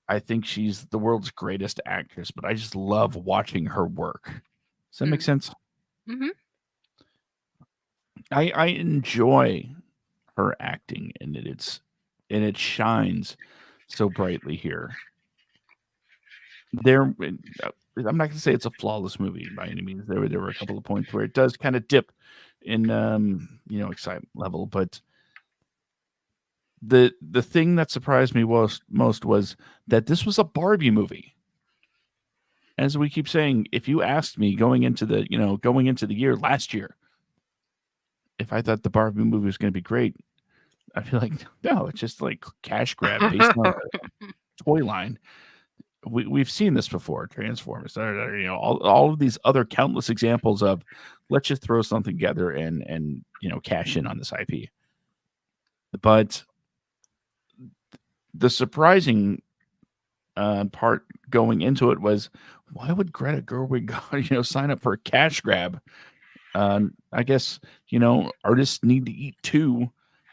I think she's the world's greatest actress, but I just love watching her work. Does that make sense? Mm-hmm. I enjoy her acting and it shines so brightly here. There I'm not going to say it's a flawless movie by any means. There were a couple of points where it does kind of dip in excitement level, but the thing that surprised me most was that this was a Barbie movie. As we keep saying, if you asked me going into the year last year, if I thought the Barbie movie was going to be great, I feel like no, it's just like cash grab based on a toy line. We've seen this before, Transformers, all of these other countless examples of let's just throw something together and cash in on this IP. But the surprising part going into it was why would Greta Gerwig sign up for a cash grab? I guess artists need to eat too,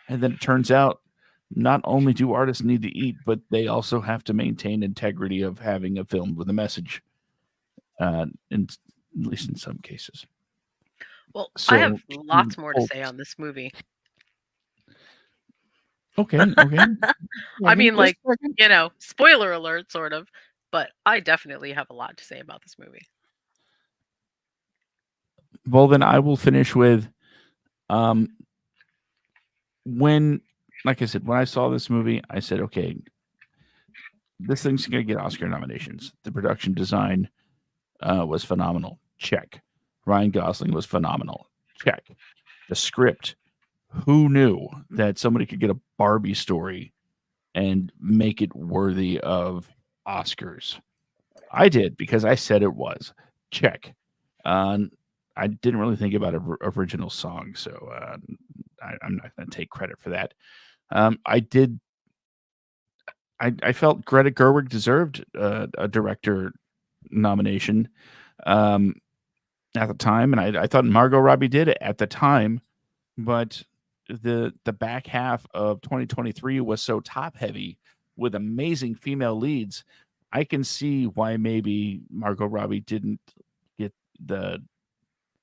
and then it turns out not only do artists need to eat, but they also have to maintain integrity of having a film with a message. In at least in some cases. Well, I have So lots more to say on this movie. okay, okay. I mean, Just like, a second. spoiler alert, sort of, but I definitely have a lot to say about this movie. Well, then I will finish with um, when, like I said, when I saw this movie, I said, okay, this thing's going to get Oscar nominations. The production design was phenomenal. Check. Ryan Gosling was phenomenal. Check. The script. Who knew that somebody could get a Barbie story and make it worthy of Oscars? I did because I said it was. Check. I didn't really think about an original song, so I'm not going to take credit for that. I did. I felt Greta Gerwig deserved a director nomination um, at the time, and I thought Margot Robbie did it at the time, but the back half of 2023 was so top heavy with amazing female leads. I can see why maybe Margot Robbie didn't get the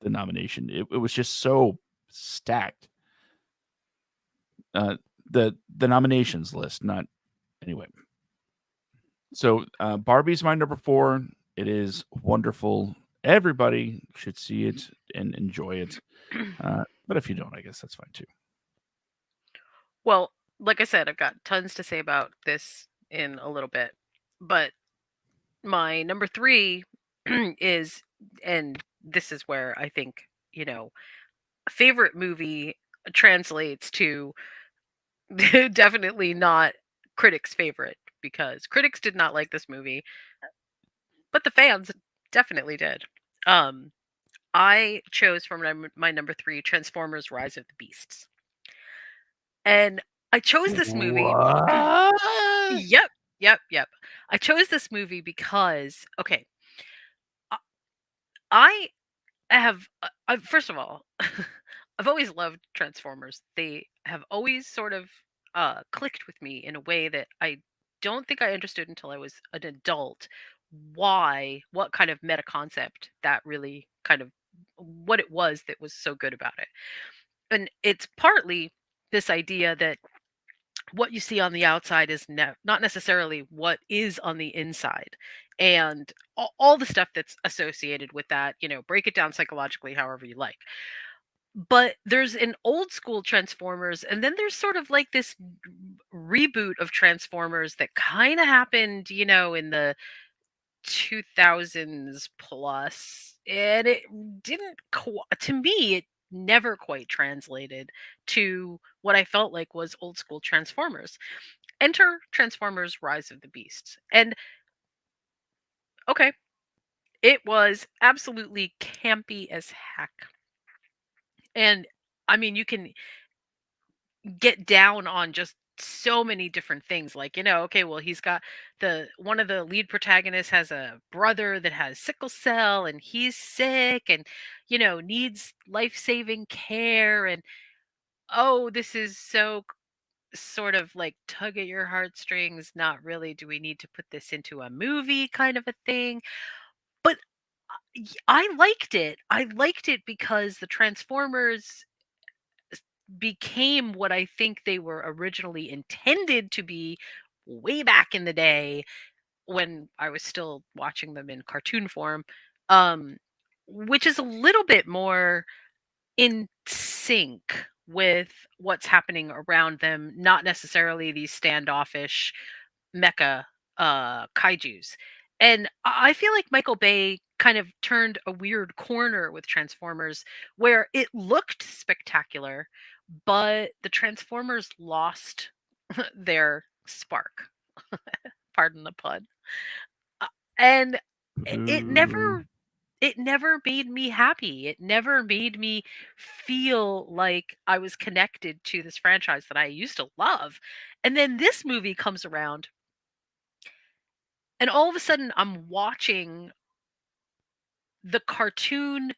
nomination. It was just so stacked. Uh, the nominations list, not anyway. So Barbie's my number 4. It is wonderful. Everybody should see it. and enjoy it. But if you don't, I guess that's fine too. Well, like I said, I've got tons to say about this in a little bit, but my number 3 is, and this is where I think, you know, favorite movie translates to definitely not critics' favorite, because critics did not like this movie, but the fans definitely did. Um, I chose for my number 3 Transformers: Rise of the Beasts. And I chose this movie. What? Yep, yep. I chose this movie because, okay, I I have first of all, I've always loved Transformers. They have always sort of clicked with me in a way that I don't think I understood until I was an adult. What kind of meta concept that really kind of, what it was that was so good about it. And it's partly this idea that what you see on the outside is not necessarily what is on the inside, and all the stuff that's associated with that, break it down psychologically however you like. But there's an old school Transformers, and then there's sort of like this reboot of Transformers that kind of happened, in the 2000s plus, and it didn't to me, it never quite translated to what I felt like was old school Transformers. Enter Transformers: Rise of the Beasts. And okay, it was absolutely campy as heck. And I mean, you can get down on just so many different things, like, okay, well, he's got the one of the lead protagonists has a brother that has sickle cell, and he's sick, and needs life-saving care. And oh, this is so sort of like tug at your heartstrings, not really, do we need to put this into a movie kind of a thing. But I liked it. I liked it because the Transformers became what I think they were originally intended to be way back in the day when I was still watching them in cartoon form, um, which is a little bit more in sync with what's happening around them, not necessarily these standoffish mecha kaijus. And I feel like Michael Bay kind of turned a weird corner with Transformers, where it looked spectacular, but the Transformers lost their spark. Pardon the pun. Uh, and it Boo. never it never made me happy. It never made me feel like I was connected to this franchise that I used to love. And then this movie comes around, and all of a sudden I'm watching the cartoon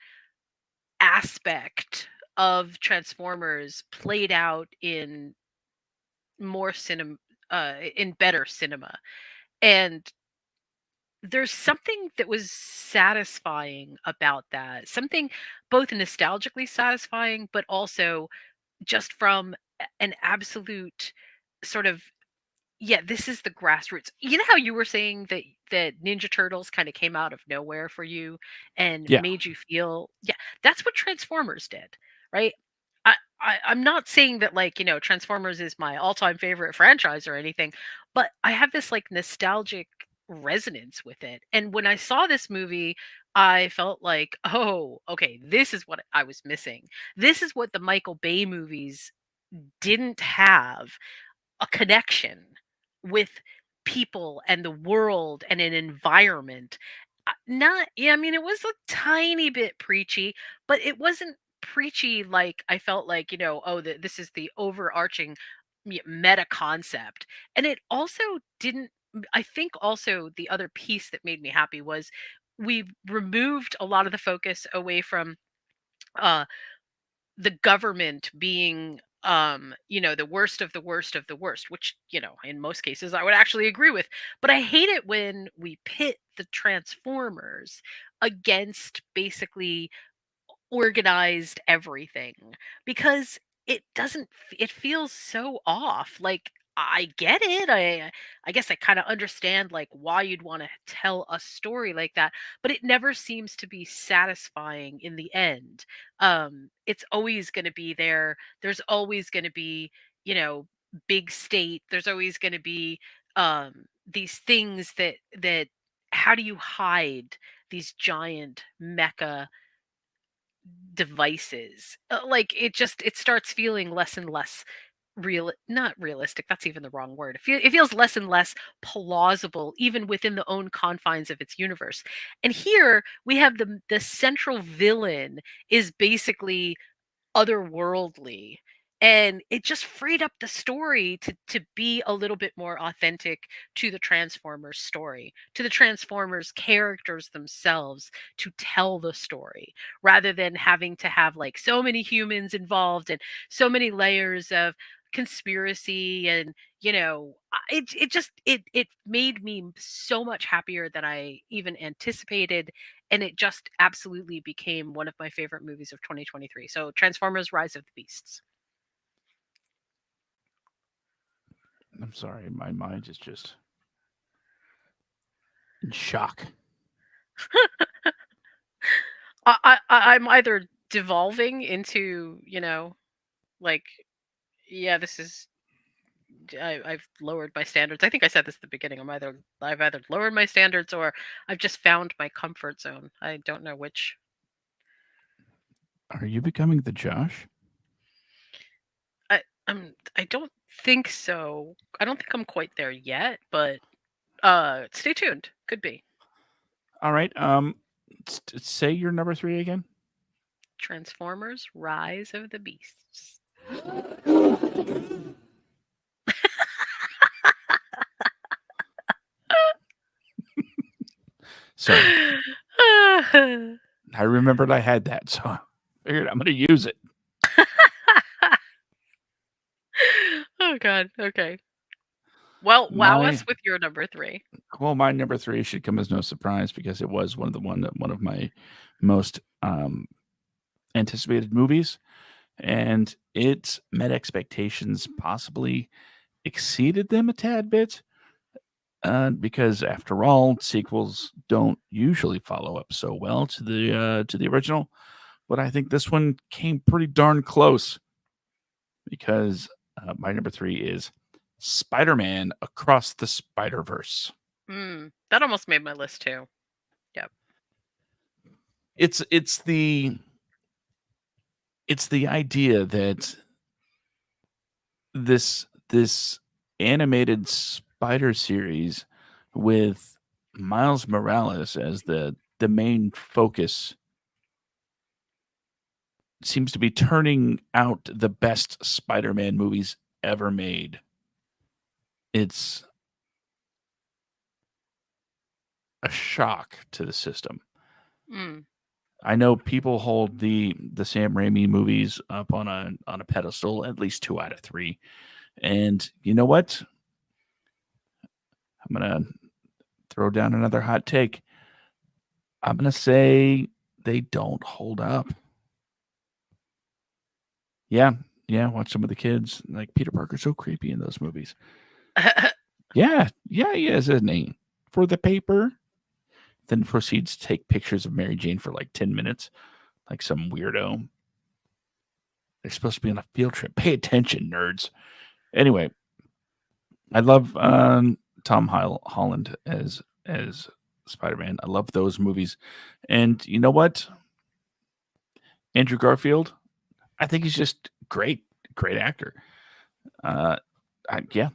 aspect of Transformers played out in more cinema, in better cinema. And there's something that was satisfying about that. Something both nostalgically satisfying, but also just from an absolute sort of, yeah, this is the grassroots. You know how you were saying that Ninja Turtles kind of came out of nowhere for you and Yeah. made you feel, yeah, that's what Transformers did, right? I'm not saying that, like, Transformers is my all-time favorite franchise or anything, but I have this like nostalgic resonance with it. And when I saw this movie, I felt like, oh, okay, this is what I was missing. This is what the Michael Bay movies didn't have, a connection with people and the world and an environment. Not, yeah, I mean, it was a tiny bit preachy, but it wasn't preachy like I felt like, oh, this is the overarching meta concept. And it also didn't, I think also the other piece that made me happy was we removed a lot of the focus away from uh the government being, the worst of the worst of the worst, which, in most cases I would actually agree with. But I hate it when we pit the Transformers against basically organized everything, because it doesn't it feels so off. Like, I get it. I guess I kind of understand like why you'd want to tell a story like that, but it never seems to be satisfying in the end. It's always going to be there. There's always going to be, you know, big state. There's always going to be these things that how do you hide these giant mecha devices? Like it starts feeling less and less not realistic, that's even the wrong word. It feels less and less plausible even within the own confines of its universe. And here we have the central villain is basically otherworldly, and it just freed up the story to be a little bit more authentic to the Transformers story, to the Transformers characters themselves, to tell the story rather than having to have like so many humans involved and so many layers of conspiracy. And it made me so much happier than I even anticipated, and it just absolutely became one of my favorite movies of 2023. So Transformers: Rise of the Beasts. I'm sorry, my mind is just in shock. I'm either devolving into, like, yeah, this is I've lowered my standards. I think I said this at the beginning. I've either lowered my standards or I've just found my comfort zone. I don't know which. Are you becoming the Josh? I don't think so. I don't think I'm quite there yet, but stay tuned. Could be. All right. Say your number three again. Transformers: Rise of the Beasts. Sorry, I remembered I had that, so I figured I'm going to use it. Oh god. Okay. Well, wow My us with your number 3. my number three should come as no surprise because it was one of my most anticipated movies, and it met expectations, possibly exceeded them a tad bit. Because after all, sequels don't usually follow up so well to the original. But I think this one came pretty darn close because my number three is Spider-Man Across the Spider-Verse. That almost made my list too. Yep. It's the idea that this animated Spider series with Miles Morales as the main focus seems to be turning out the best Spider-Man movies ever made. It's a shock to the system. Mm. I know people hold the Sam Raimi movies up on a pedestal, at least 2 out of 3. And you know what? I'm gonna throw down another hot take. I'm gonna say they don't hold up. Yeah, yeah. Watch some of the kids like Peter Parker's so creepy in those movies. Yeah, yeah, he is, isn't he? For the paper. Then proceeds to take pictures of Mary Jane for like 10 minutes, like some weirdo. They're supposed to be on a field trip. Pay attention, nerds. Anyway, I love Tom Holland as Spider Man. I love those movies, and you know what? Andrew Garfield. I think he's just great, great actor. Uh, yeah,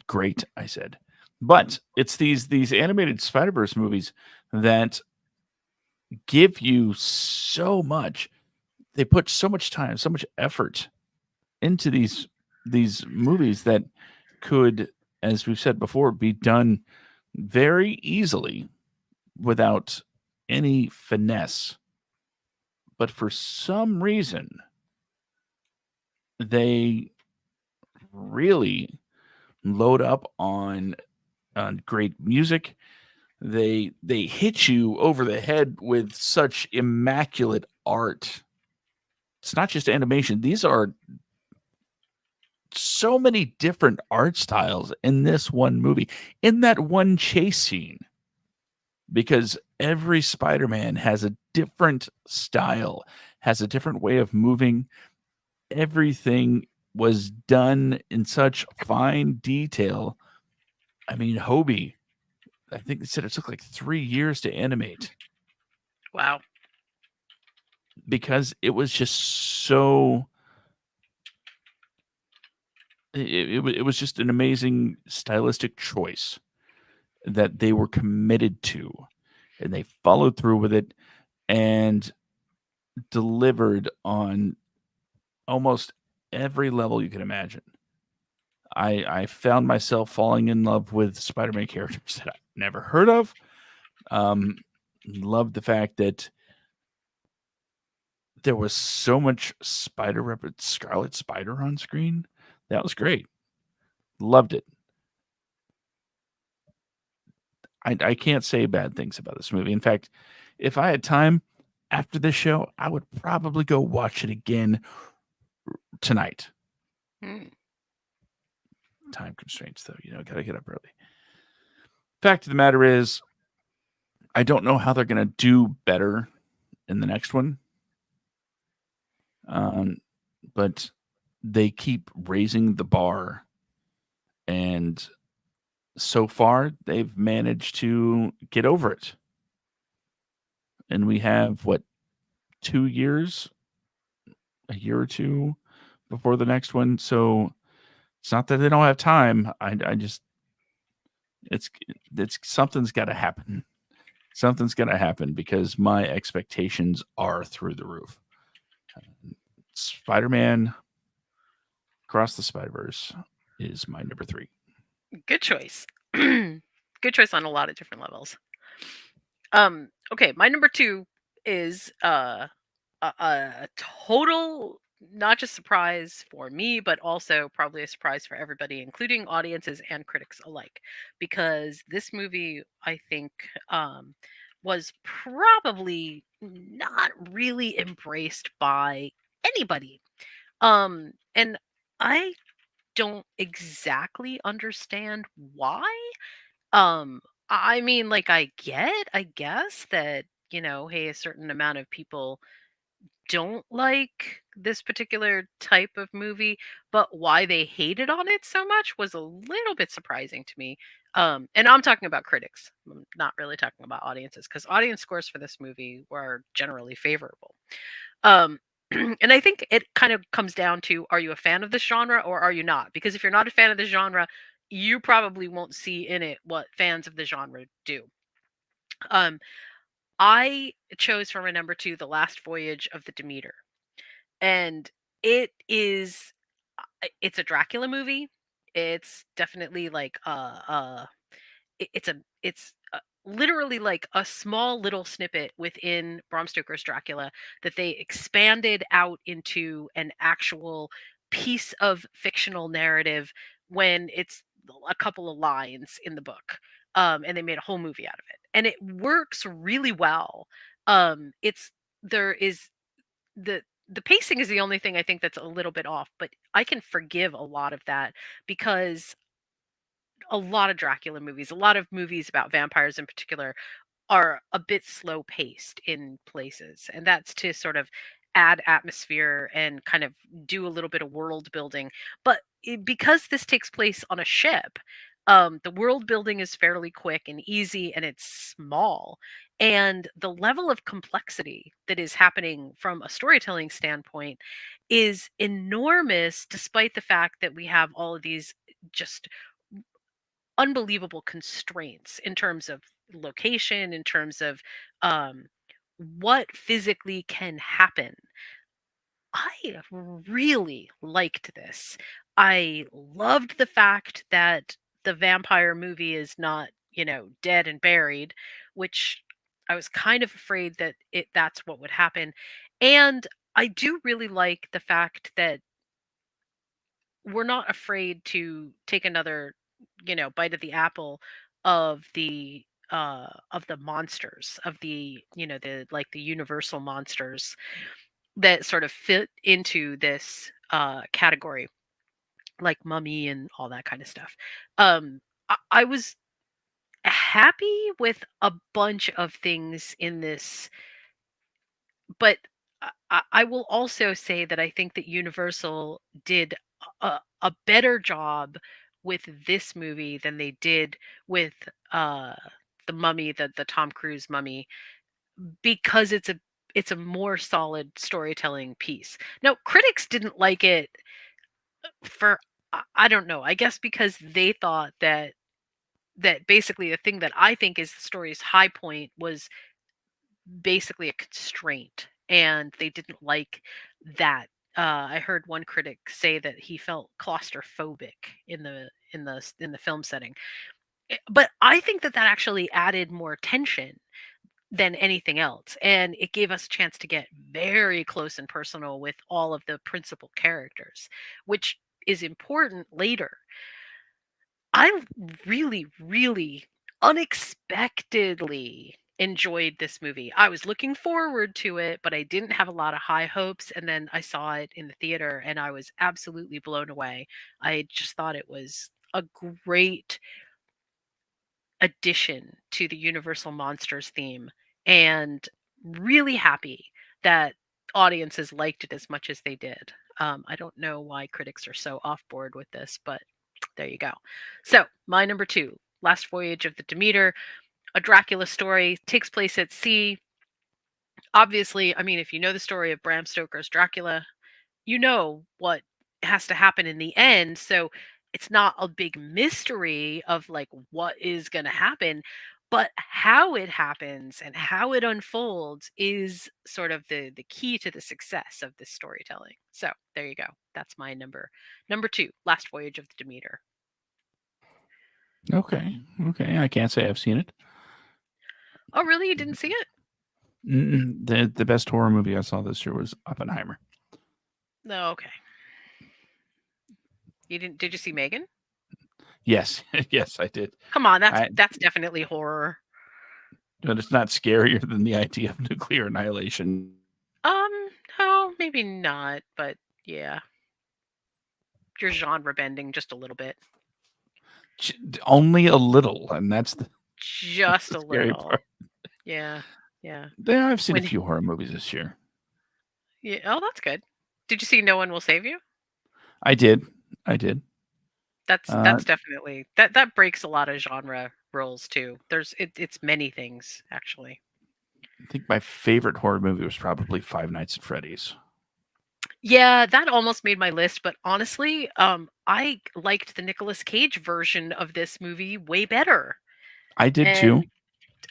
great. I said, but it's these animated Spider Verse movies that give you so much. They put so much time, so much effort into these movies that could, as we've said before, be done very easily without any finesse. But for some reason, they really load up on great music. They hit you over the head with such immaculate art. It's not just animation. These are so many different art styles in this one movie, in that one chase scene, because every Spider-Man has a different style, has a different way of moving. Everything was done in such fine detail. I mean, Hobie, I think they said it took like 3 years to animate Wow. because it was just so it was just an amazing stylistic choice that they were committed to, and they followed through with it and delivered on almost every level you can imagine. I found myself falling in love with Spider-Man characters that I never heard of. Loved the fact that there was so much Scarlet Spider on screen. That was great. Loved it. I can't say bad things about this movie. In fact, if I had time after this show, I would probably go watch it again tonight. Hmm. Time constraints, though, gotta get up early. Fact of the matter is, I don't know how they're gonna do better in the next one. But they keep raising the bar, and so far they've managed to get over it. And we have what, 2 years, a year or two before the next one. So it's not that they don't have time. I just it's something's got to happen. Something's got to happen because my expectations are through the roof. Spider-Man Across the Spider-Verse is my number 3. Good choice. Good choice on a lot of different levels. Okay, my number 2 is a total not just surprise for me, but also probably a surprise for everybody, including audiences and critics alike, because this movie, I think, was probably not really embraced by anybody. And I don't exactly understand why. I mean, like, I guess that, hey, a certain amount of people don't like this particular type of movie, but why they hated on it so much was a little bit surprising to me. And I'm talking about critics. I'm not really talking about audiences because audience scores for this movie were generally favorable. Um, and I think it kind of comes down to, are you a fan of this genre or are you not? Because if you're not a fan of this genre, you probably won't see in it what fans of the genre do. Um, I chose for my number 2 The Last Voyage of the Demeter. And it is it's a Dracula movie. It's definitely like it's literally like a small little snippet within Bram Stoker's Dracula that they expanded out into an actual piece of fictional narrative when it's a couple of lines in the book. And they made a whole movie out of it. And it works really well. It's there is the the pacing is the only thing I think that's a little bit off, but I can forgive a lot of that because a lot of Dracula movies, a lot of movies about vampires in particular, are a bit slow paced in places. And that's to sort of add atmosphere and kind of do a little bit of world building. But because this takes place on a ship, the world building is fairly quick and easy and it's small. And the level of complexity that is happening from a storytelling standpoint is enormous, despite the fact that we have all of these just unbelievable constraints in terms of location, in terms of um, what physically can happen. I really liked this. I loved the fact that the vampire movie is not, dead and buried, which I was kind of afraid that that's what would happen. And I do really like the fact that we're not afraid to take another, bite of the apple of the monsters, of the, the like the universal monsters that sort of fit into this category. like Mummy and all that kind of stuff. I was happy with a bunch of things in this, but I will also say that I think that Universal did a better job with this movie than they did with uh, the Mummy, the Tom Cruise Mummy, because it's a more solid storytelling piece. Now, critics didn't like it for I don't know. I guess because they thought that basically the thing that I think is the story's high point was basically a constraint, and they didn't like that. I heard one critic say that he felt claustrophobic in the film setting. But I think that that actually added more tension than anything else, and it gave us a chance to get very close and personal with all of the principal characters, which is important later. I really, really unexpectedly enjoyed this movie. I was looking forward to it, but I didn't have a lot of high hopes. And then I saw it in the theater and I was absolutely blown away. I just thought it was a great addition to the Universal Monsters theme, and really happy that audiences liked it as much as they did. I don't know why critics are so off board with this, but there you go. So, my number two, Last Voyage of the Demeter, a Dracula story, takes place at sea. Obviously, I mean, if you know the story of Bram Stoker's Dracula, you know what has to happen in the end. So it's not a big mystery of like what is going to happen, but how it happens and how it unfolds is sort of the key to the success of this storytelling. So there you go. That's my number two, Last Voyage of the Demeter. Okay, okay. I can't say I've seen it. Oh, really? You didn't see it? The best horror movie I saw this year was Oppenheimer. No. Okay. You didn't? Did you see Megan? Yes, yes, I did. Come on, that's I, that's definitely horror. but it's not scarier than the idea of nuclear annihilation. Um, no, maybe not, but yeah, you're genre bending just a little bit. Only a little, and that's Just the a scary little. part. Yeah, yeah. Yeah, I've seen a When few horror movies this year. yeah, oh, that's good. Did you see No One Will Save You? I did, I did. That's definitely that breaks a lot of genre rules too. It's many things actually. I think my favorite horror movie was probably Five Nights at Freddy's. Yeah, that almost made my list, but honestly, I liked the Nicolas Cage version of this movie way better. I did too,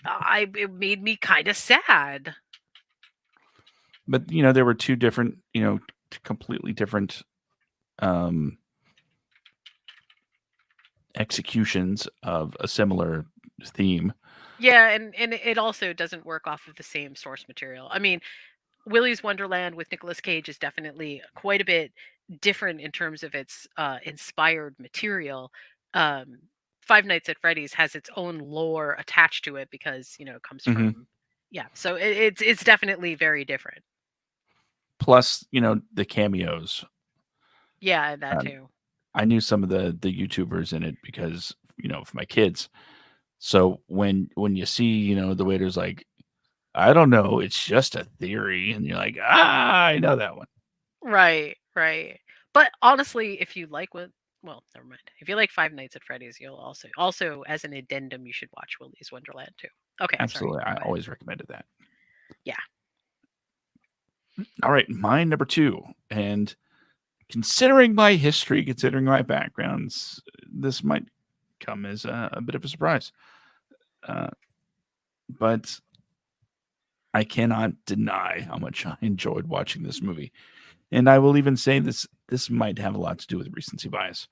And it made me kind of sad. but there were two different, completely different um, executions of a similar theme. Yeah, and it also doesn't work off of the same source material. I mean, Willy's Wonderland with Nicolas Cage is definitely quite a bit different in terms of its inspired material. Um, Five Nights at Freddy's has its own lore attached to it because it comes Hmm. from yeah. So it's definitely very different. Plus, the cameos. Yeah, that Um, too. I knew some of the YouTubers in it because of my kids. So when you see the waiter's like, I don't know, it's just a theory, and you're like, I know that one. Right, right. But honestly, if you like what well, never mind. If you like Five Nights at Freddy's, you'll also as an addendum, you should watch Willy's Wonderland too. Okay, sorry. Absolutely, I Go ahead. always recommended that. Yeah. All right, my number two, and considering my history, considering my backgrounds, this might come as a bit of a surprise. Uh, but I cannot deny how much I enjoyed watching this movie. And I will even say this might have a lot to do with recency bias.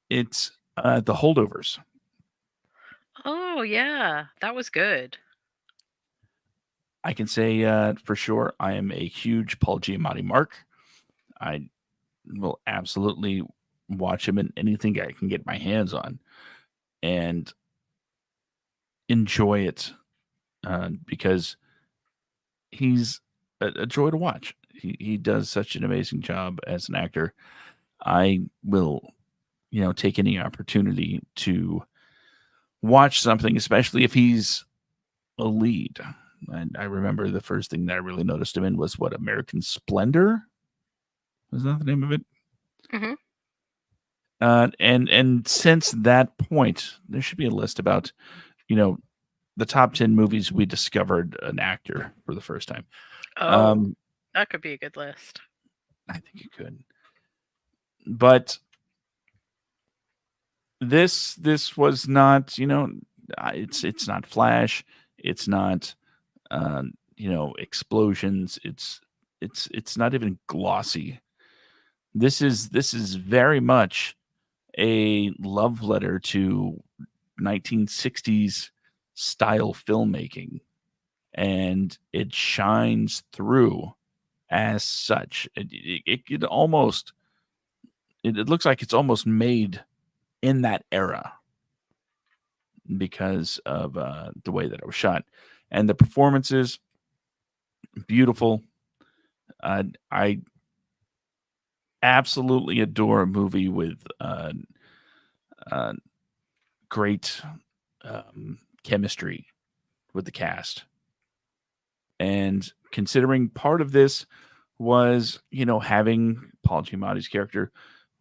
It's The Holdovers. Oh, yeah. That was good. I can say for sure I am a huge Paul Giamatti mark. I will absolutely watch him in anything I can get my hands on and enjoy it because he's a joy to watch. He does such an amazing job as an actor. I will, take any opportunity to watch something, especially if he's a lead. And I remember the first thing that I really noticed him in was what, American Splendor? Was that the name of it? Hmm. And since that point, there should be a list about, you know, the top 10 movies we discovered an actor for the first time. Oh, Um, that could be a good list. I think you could, but this was not, it's not Flash, it's not, explosions. It's not even glossy. This is very much a love letter to 1960s style filmmaking, and it shines through as such. It almost it looks like it's almost made in that era because of the way that it was shot, and the performances beautiful. I absolutely adore a movie with uh, great chemistry with the cast. And considering part of this was, having Paul Giamatti's character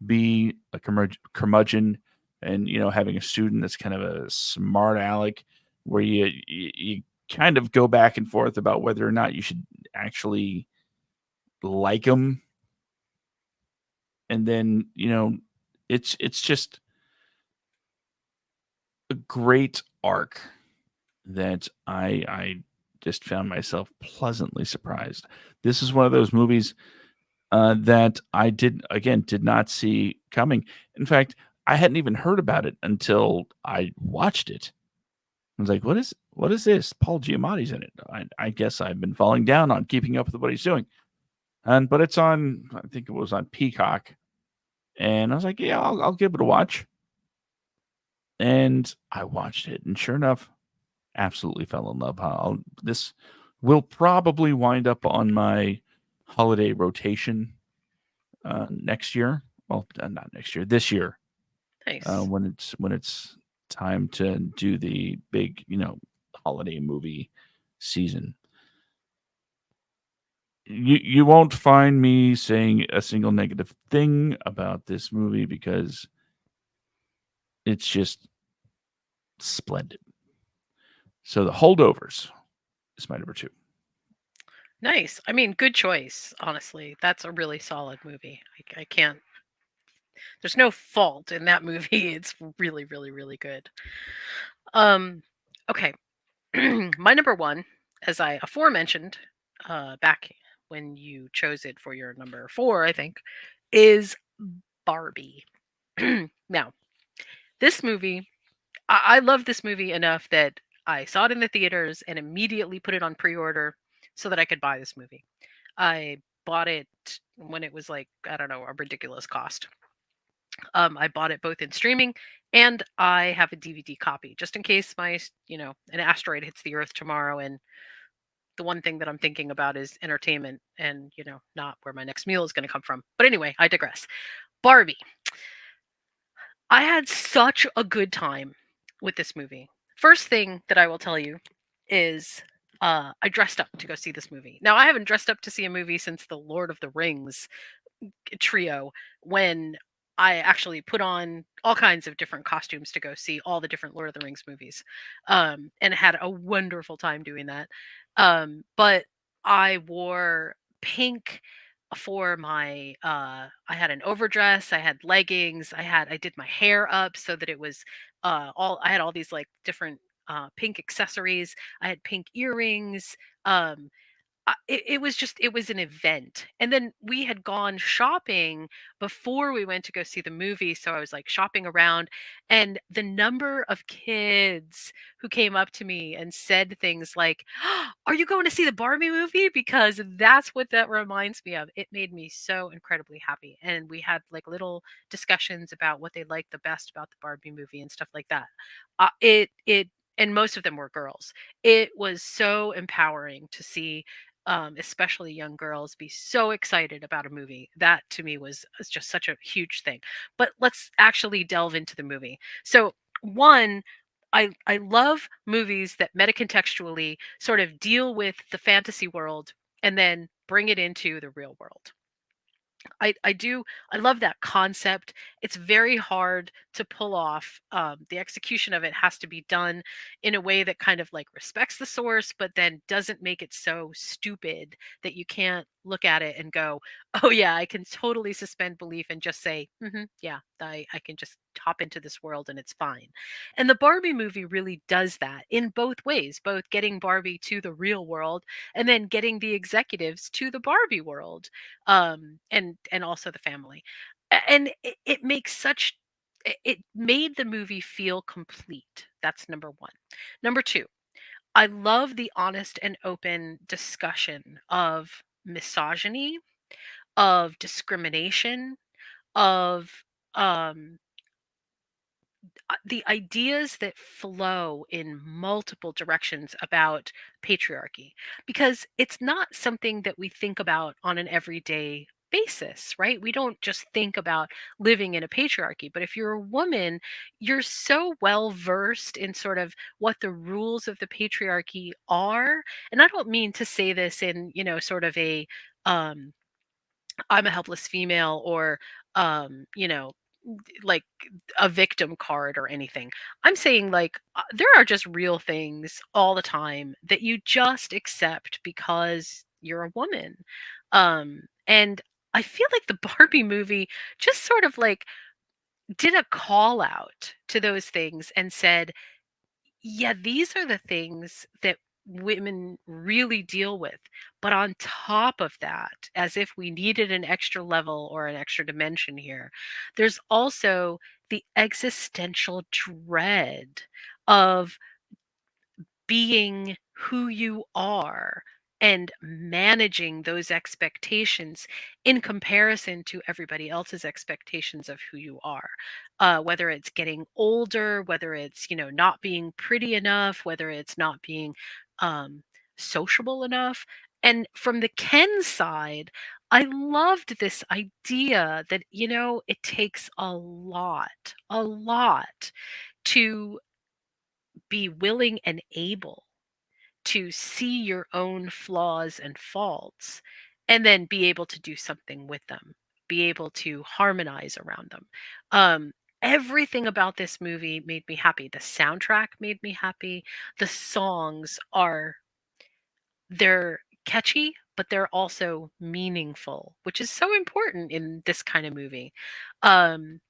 be a curmudgeon, and, having a student that's kind of a smart aleck, where you kind of go back and forth about whether or not you should actually like him. And then, it's just a great arc that I just found myself pleasantly surprised. This is one of those movies that I did not see coming. In fact, I hadn't even heard about it until I watched it. I was like, "What is this? Paul Giamatti's in it." I guess I've been falling down on keeping up with what he's doing, but it's on. I think it was on Peacock, and I was like, "Yeah, I'll give it a watch." And I watched it, and sure enough, absolutely fell in love. This will probably wind up on my holiday rotation next year. Well, not next year, this year, Nice. when it's time to do the big, holiday movie season. You won't find me saying a single negative thing about this movie because it's just splendid. So the holdovers is my number two. Nice. I mean, good choice, honestly. That's a really solid movie. I can't, there's no fault in that movie. It's really, really, really good. Um, okay. My number one, as I aforementioned back when you chose it for your number four, I think, is Barbie. Now, this movie, I love this movie enough that I saw it in the theaters and immediately put it on pre order so that I could buy this movie. I bought it when it was like, I don't know, a ridiculous cost. I bought it both in streaming and I have a DVD copy just in case an asteroid hits the earth tomorrow and the one thing that I'm thinking about is entertainment and, not where my next meal is going to come from. But anyway, I digress. Barbie. I had such a good time with this movie. First thing that I will tell you is I dressed up to go see this movie. Now, I haven't dressed up to see a movie since the Lord of the Rings trio, when I actually put on all kinds of different costumes to go see all the different Lord of the Rings movies, and had a wonderful time doing that. But I wore pink for my I had an overdress, I had leggings, I did my hair up so that it was all I had all these like different pink accessories. I had pink earrings. It was just it was an event, and then we had gone shopping before we went to go see the movie, so I was like shopping around, and the number of kids who came up to me and said things like, are you going to see the Barbie movie? Because that's what that reminds me of. It made me so incredibly happy, and we had like little discussions about what they liked the best about the Barbie movie and stuff like that. It and most of them were girls. It was so empowering to see especially young girls, be so excited about a movie. That to me was just such a huge thing. But let's actually delve into the movie. So, one, I love movies that metacontextually sort of deal with the fantasy world and then bring it into the real world. I love that concept. It's very hard to pull off. The execution of it has to be done in a way that kind of like respects the source, but then doesn't make it so stupid that you can't look at it and go, "Oh yeah, I can totally suspend belief and just say, yeah, I can just hop into this world and it's fine." And the Barbie movie really does that in both ways, both getting Barbie to the real world and then getting the executives to the Barbie world, and also the family. And it makes such it made the movie feel complete. That's number one. Number two, I love the honest and open discussion of misogyny, of discrimination, of um the ideas that flow in multiple directions about patriarchy, because it's not something that we think about on an everyday basis, right? We don't just think about living in a patriarchy, but if you're a woman, you're so well versed in sort of what the rules of the patriarchy are. And I don't mean to say this in, sort of a um I'm a helpless female, or like a victim card or anything. I'm saying like there are just real things all the time that you just accept because you're a woman. And I feel like the Barbie movie just sort of like did a call out to those things and said, yeah, these are the things that women really deal with. But on top of that, as if we needed an extra level or an extra dimension here, there's also the existential dread of being who you are and managing those expectations in comparison to everybody else's expectations of who you are, whether it's getting older, whether it's not being pretty enough, whether it's not being um, sociable enough. And from the Ken side, I loved this idea that it takes a lot to be willing and able to see your own flaws and faults and then be able to do something with them, be able to harmonize around them. Um, Everything about this movie made me happy. The soundtrack made me happy. The songs they're catchy, but they're also meaningful, which is so important in this kind of movie. Um,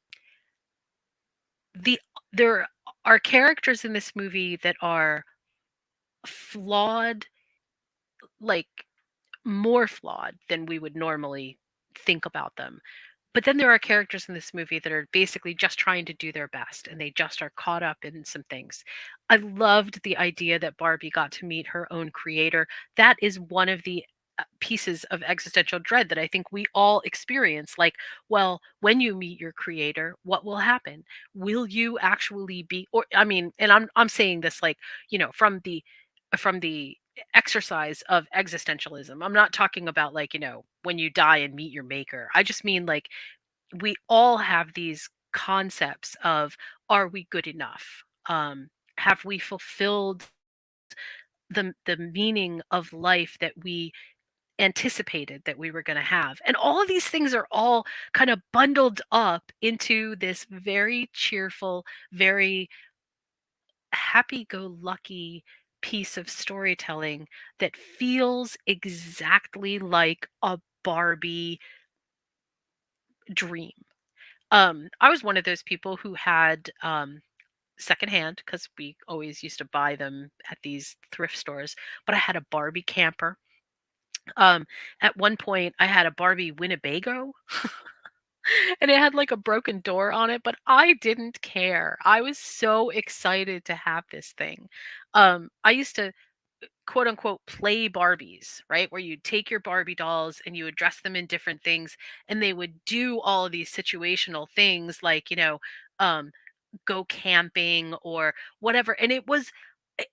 the there are characters in this movie that are flawed, like more flawed than we would normally think about them. But then there are characters in this movie that are basically just trying to do their best and they just are caught up in some things. I loved the idea that Barbie got to meet her own creator. That is one of the pieces of existential dread that I think we all experience. Like, well, when you meet your creator, what will happen? Will you actually be, or I mean, and I'm saying this like, from the exercise of existentialism. I'm not talking about like, when you die and meet your maker. I just mean like we all have these concepts of, are we good enough? Have we fulfilled the meaning of life that we anticipated that we were going to have? And all of these things are all kind of bundled up into this very cheerful, very happy-go-lucky piece of storytelling that feels exactly like a Barbie dream. I was one of those people who had secondhand, because we always used to buy them at these thrift stores, but I had a Barbie camper. Um, at one point, I had a Barbie Winnebago. And it had like a broken door on it, but I didn't care. I was so excited to have this thing. I used to quote unquote play Barbies, right? Where you'd take your Barbie dolls and you would dress them in different things and they would do all of these situational things like, um, go camping or whatever. And it was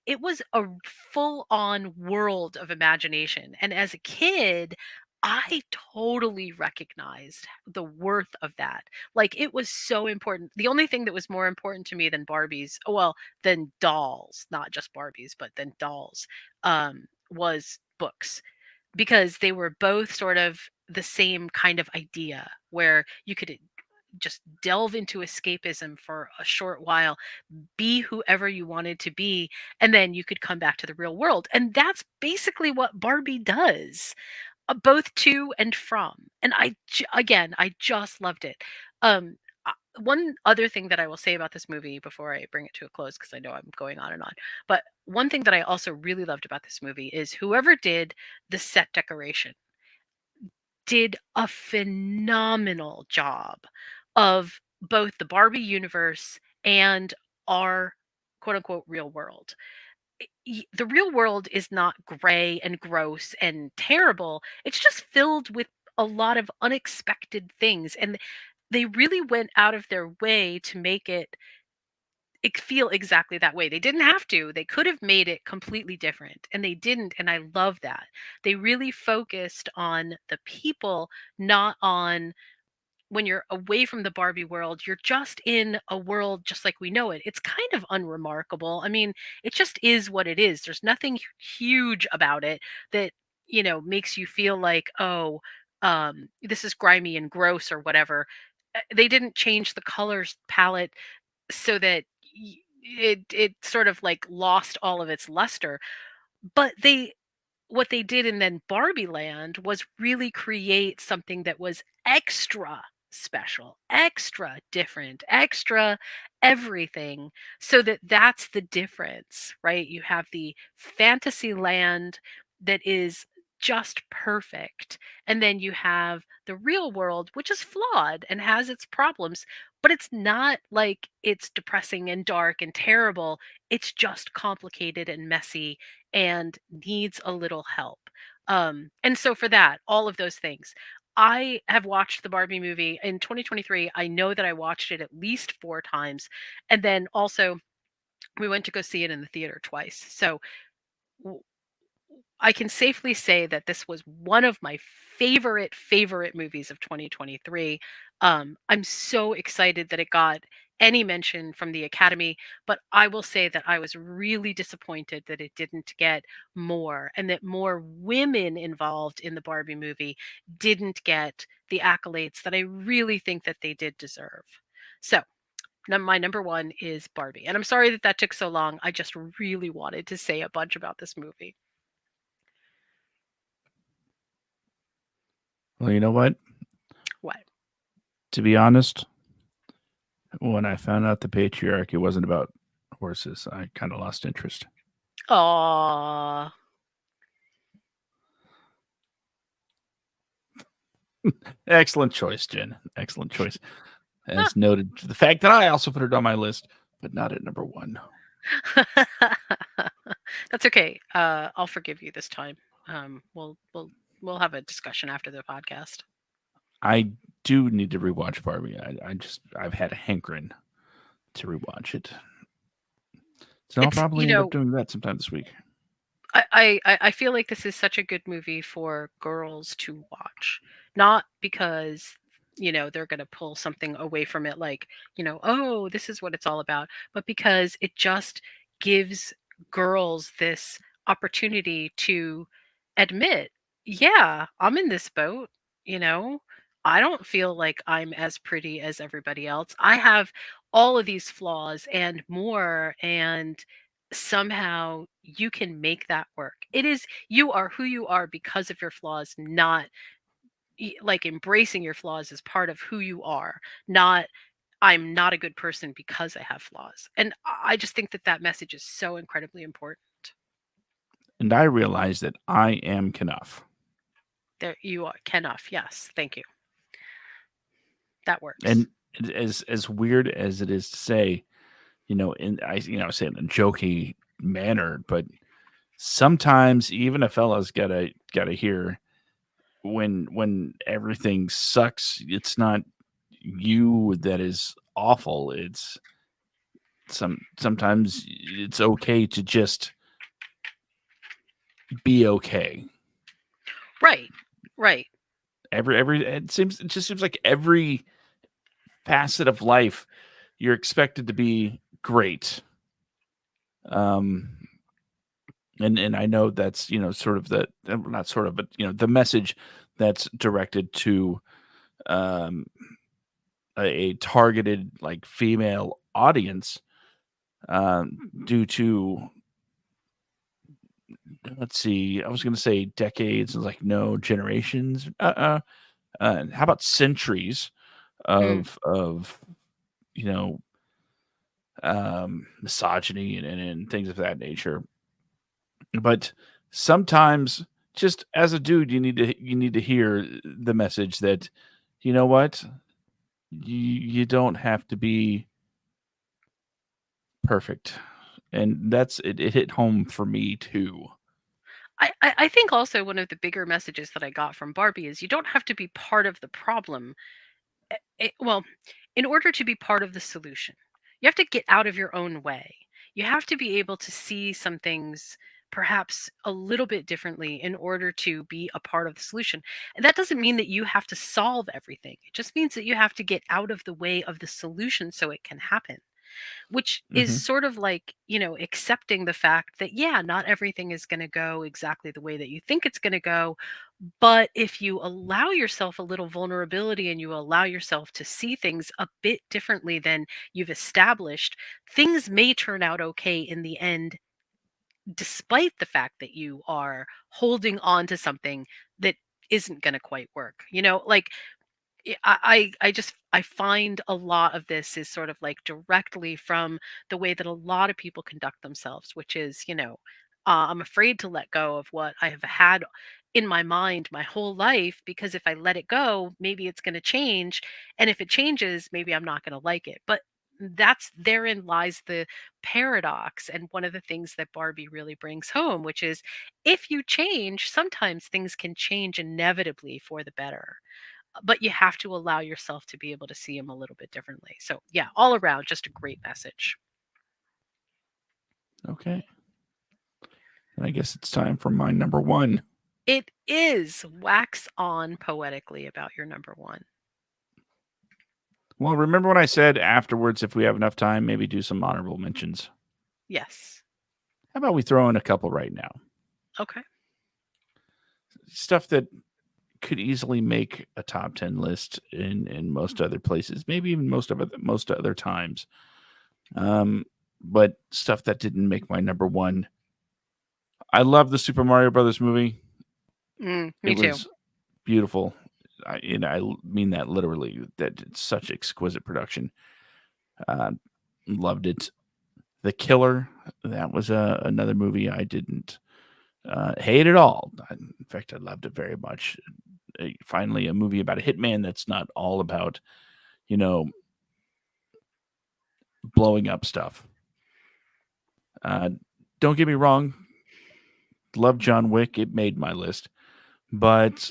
it was a full on world of imagination. And as a kid, I totally recognized the worth of that. Like it was so important. The only thing that was more important to me than Barbies, well, than dolls, not just Barbies, but than dolls, was books, because they were both sort of the same kind of idea where you could just delve into escapism for a short while, be whoever you wanted to be, and then you could come back to the real world. And that's basically what Barbie does, both to and from. And again, I just loved it. Um, one other thing that I will say about this movie before I bring it to a close, because I know I'm going on and on, but one thing that I also really loved about this movie is whoever did the set decoration did a phenomenal job of both the Barbie universe and our quote unquote real world. The real world is not gray and gross and terrible. It's just filled with a lot of unexpected things. And they really went out of their way to make it feel exactly that way. They didn't have to. They could have made it completely different, and they didn't, and I love that. They really focused on the people, not on when you're away from the Barbie world, you're just in a world just like we know it. It's kind of unremarkable. I mean, it just is what it is. There's nothing huge about it that, makes you feel like, oh, this is grimy and gross or whatever. They didn't change the colors palette so that it sort of like lost all of its luster. But what they did in then Barbie Land was really create something that was extra special, extra different, extra everything, so that that's the difference, right? You have the fantasy land that is just perfect, and then you have the real world, which is flawed and has its problems, but it's not like it's depressing and dark and terrible. It's just complicated and messy and needs a little help. And so for that, all of those things. I have watched the Barbie movie in 2023. I know that I watched it at least 4 times. And then also, we went to go see it in the theater twice. So I can safely say that this was one of my favorite movies of 2023. I'm so excited that it got any mention from the Academy, but I will say that I was really disappointed that it didn't get more, and that more women involved in the Barbie movie didn't get the accolades that I really think that they did deserve. So, my number one is Barbie. And I'm sorry that that took so long. I just really wanted to say a bunch about this movie. Well, you know what? What? To be honest, when I found out the patriarchy wasn't about horses, I kind of lost interest. Aw. Excellent choice, Jen. Excellent choice. As noted, the fact that I also put it on my list, but not at number one. That's okay. I'll forgive you this time. We'll have a discussion after the podcast. I do need to rewatch Barbie. I've had a hankering to rewatch it. So I'll It's probably end up doing that sometime this week. I feel like this is such a good movie for girls to watch, not because they're going to pull something away from it, like oh, this is what it's all about, but because it just gives girls this opportunity to admit, yeah, I'm in this boat. you know I don't feel like I'm as pretty as everybody else. I have all of these flaws and more, and somehow you can make that work. It is, you are who you are because of your flaws, not like embracing your flaws as part of who you are, not I'm not a good person because I have flaws. And I just think that that message is so incredibly important. And I realize that I am Knuff. There you are, Kenough. Yes, thank you. That works. And as weird as it is to say, I say it in a jokey manner, but sometimes even a fella's gotta hear when everything sucks, it's not you that is awful. It's sometimes it's okay to just be okay. Right. Right. Every it just seems like every facet of life you're expected to be great. Um, and I know that's sort of the not sort of but the message that's directed to um a targeted like female audience due to let's see, I was going to say decades and like no generations how about centuries Mm. of you know misogyny and things of that nature. But sometimes just as a dude you need to hear the message that you know what, you don't have to be perfect. And it hit home for me too. I think also one of the bigger messages that I got from Barbie is you don't have to be part of the problem. Well, in order to be part of the solution, you have to get out of your own way. You have to be able to see some things perhaps a little bit differently in order to be a part of the solution. And that doesn't mean that you have to solve everything. It just means that you have to get out of the way of the solution so it can happen, which is Hmm. sort of like, accepting the fact that, yeah, not everything is going to go exactly the way that you think it's going to go. But if you allow yourself a little vulnerability and you allow yourself to see things a bit differently than you've established, things may turn out okay in the end, despite the fact that you are holding on to something that isn't going to quite work. Like I just I find a lot of this is sort of like directly from the way that a lot of people conduct themselves, which is, I'm afraid to let go of what I have had in my mind my whole life, because if I let it go, maybe it's going to change, and if it changes, maybe I'm not going to like it. But that's therein lies the paradox, and one of the things that Barbie really brings home, which is if you change, sometimes things can change inevitably for the better, but you have to allow yourself to be able to see them a little bit differently. So, yeah, all around, just a great message. Okay. And I guess it's time for my number one. It is wax on poetically about your number one. Well, remember when I said afterwards, if we have enough time, maybe do some honorable mentions? Yes. How about we throw in a couple right now? Okay. Stuff that could easily make a top 10 list in most other places, maybe even most other times. Um, but stuff that didn't make my number one. I love the Super Mario Brothers movie. It Me too. was beautiful. I mean that literally. That it's such exquisite production. Uh, Loved it. The Killer. That was another movie I didn't hate at all. In fact, I loved it very much. Finally, a movie about a hitman that's not all about you know blowing up stuff. Uh, don't get me wrong. Love John Wick. It made my list, but